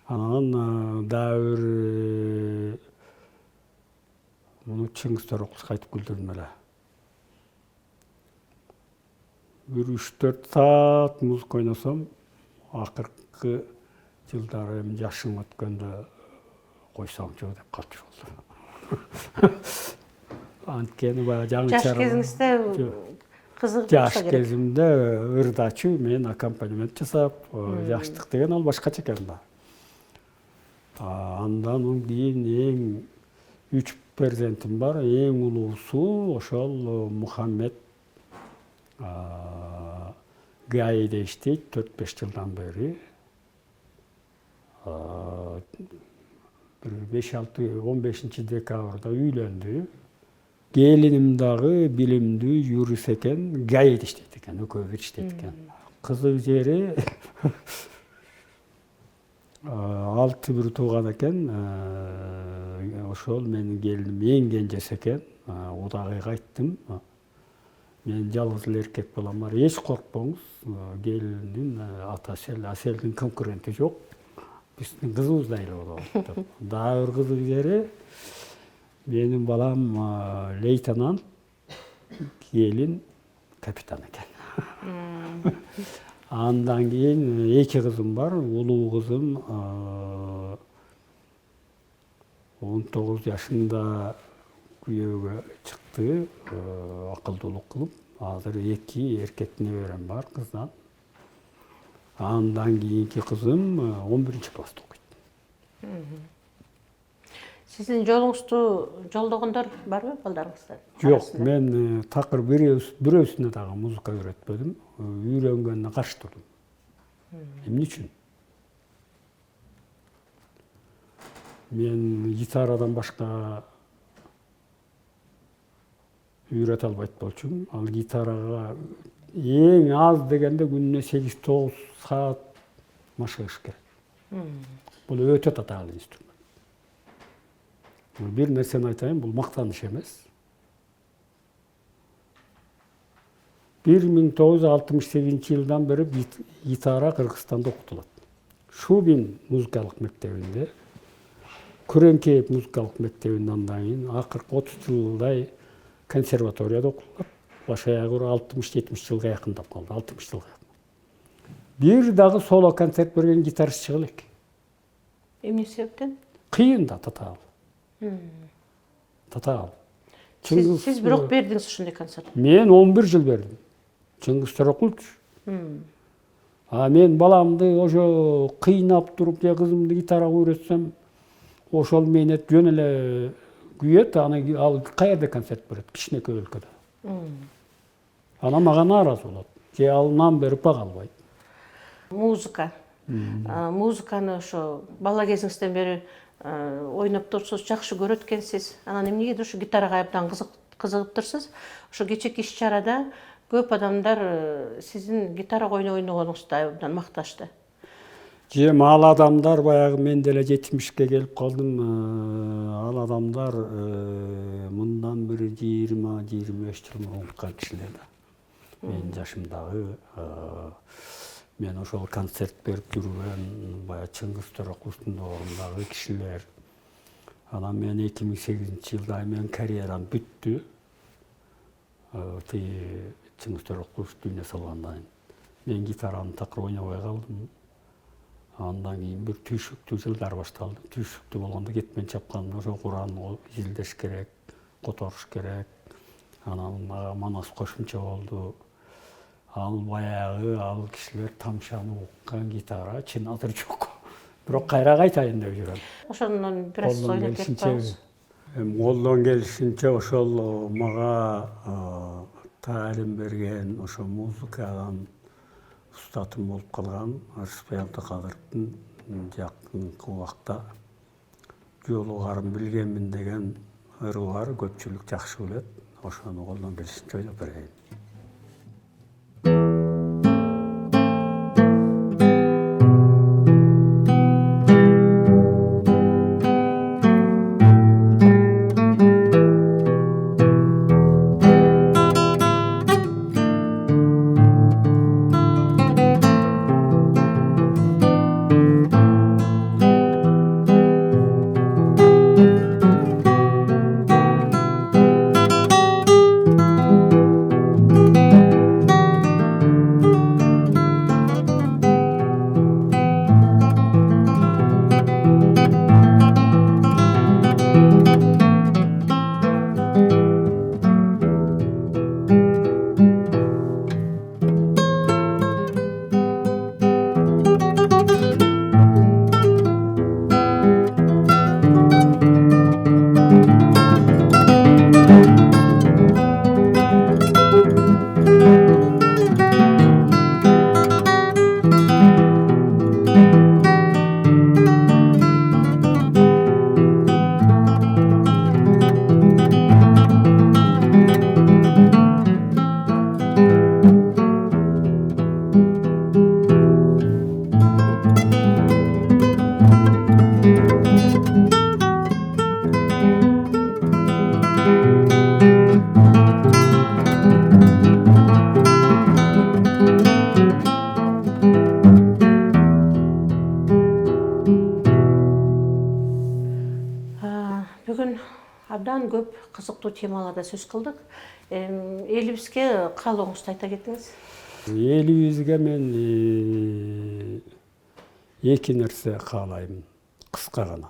Анан дагы бир муну Чыңгыз Торокуловго айтып күлдүрдүм эле. Бир 3-4 саат музыка ойносом, акыркы жылдары жашым өткөндө койсоңчу деп калчу болду. Анткени баягы жаңы Жаш кезиңизде кызык жаш кезимде ырдачы мен аккомпанемент жасап, жаштык деген ал башкача экен да. Андан кийин эң 3 перзентим бар, эң улуусу ошол Мухаммед ГАИде иштейт 4-5 жылдан бери. 15 декабрда үйлөндү. Келиним дагы билимдүү юрист экен, ГАИде иштейт экен, экөө бир иштейт экен. Кызык жери 6 бир тууган экен. Ошол менин келиним эң кенжеси экен. Удагыйга айттым. Мен жалгыз эле эркек балам бар, эч коркпоңуз. Келиндин атасы Аселдин конкуренти жок. Биздин кызыбыздай эле болот. Дагы бир кызык жери менин балам лейтенант, келин капитан экен. Андан кийин 2 кызым бар. Улуу кызым 19 жашында күйөөгө чыкты, акылдуулук кылып. Азыр 2 эркек неберем бар кыздан. Андан кийинки кызым 11-класста окуйт. Сиздин жолуңузду жолдогондор барбы балдарыңыздан? Жок, мен такыр бирөөсүнө дагы музыка үйрөтпөдүм. Үйрөнгөнүнө каршы турдум. Эмне үчүн? Мен гитарадан башка үйрөтө албайт болчумун. Ал гитарага эң аз дегенде күнүнө 8-9 саат машыгыш керек. Бул өтө татаал инструмент. Бир нерсени айтайын, бул мактаныш эмес. 1968-жылдан бери гитара Кыргызстанда окутулат. Шубин музыкалык мектебинде, Күреңкеев музыкалык мектебинде, андан кийин акыркы 30 жылдай консерваторияда окутулат. Баш аягы 60-70 жылга якындап калды, 60 жылга. Бир дагы соло концерт берген гитарист чыга элек. Эмне себептен? Кыйын да, татаал. Татаал. Сиз бирок бердиңиз ушундай концерт. Мен 11 жыл бердим. Чыңгыз Төрөкулович. Мен баламды ошо кыйнап туруп, же кызымды гитарага үйрөтсөм, ошол менен жөн эле күйөт, аны ал каерде концерт берет? Кичинекей өлкөдө. Анан мага нааразы болот. Же ал нам берип бага албайт. Музыка. Музыканы ошо бала кезиңизден бери ойноп турсуз, жакшы көрөт экенсиз. Анан эмнегедир ушу гитарага абдан кызыгыптырсыз. Ошо кечээки иш-чарада көп адамдар сиздин гитарага ойногонуңузду абдан макташты. Ал адамдар баягы мен деле 70-ке келип калдым. Ал адамдар мындан бир 20-25 жыл мурунку кишилер да. Мен жашымдагы мен ошол концерт берип жүргөн баягы Чыңгыз Төрөкуловдун ордундагы кишилер. Анан мен 2008-жылда менин карьерам бүттү. Чыңгыз Төрөкулов дүйнө салгандан кийин мен гитараны такыр ойнобой калдым. Андан кийин бир түйшүктүү жылдар башталды. Түйшүктүү болгондо кетмен чапкан ошо Куранды изилдеш керек, которуш керек. Анан манас кошумча болду. Ал баягы ал кишилер тамшаны уккан гитара чын азыр жок. Бирок кайра кайтайын деп жүрөм. Ошондон бир аз ойноп кетип калыңыз. Колдон келишинче ошол мага таалим берген, ошо музыкадан устатым болуп калган Арыспай Абдыкадыровдун жакынкы убакта жолугарын билгенмин деген ыры бар, көпчүлүк жакшы билет. Ошону колдон келишинче ойноп берейин. Бүгүн абдан көп кызыктуу темаларда сөз кылдык. Элибизге каалооңузду айта кетиңиз. Элибизге мен эки нерсе каалайм, кыска гана.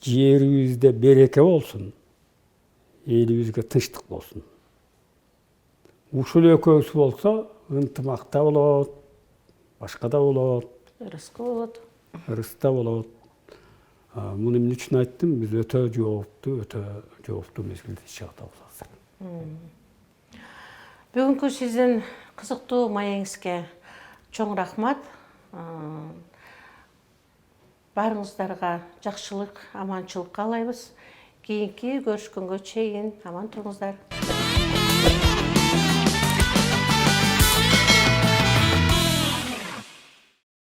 Жерибизде береке болсун, элибизге тынчтык болсун. Ушул экөөсү болсо, ынтымакта болот, башка да болот. Ырыскы болот. Ырыста болот. Муну эмне үчүн айттым? Биз өтө жооптуу мезгилде иш атабыз азыр. Бүгүнкү сиздин кызыктуу маегиңизге чоң рахмат. Баарыңыздарга жакшылык, аманчылык каалайбыз. Кийинки көрүшкөнгө чейин аман туруңуздар.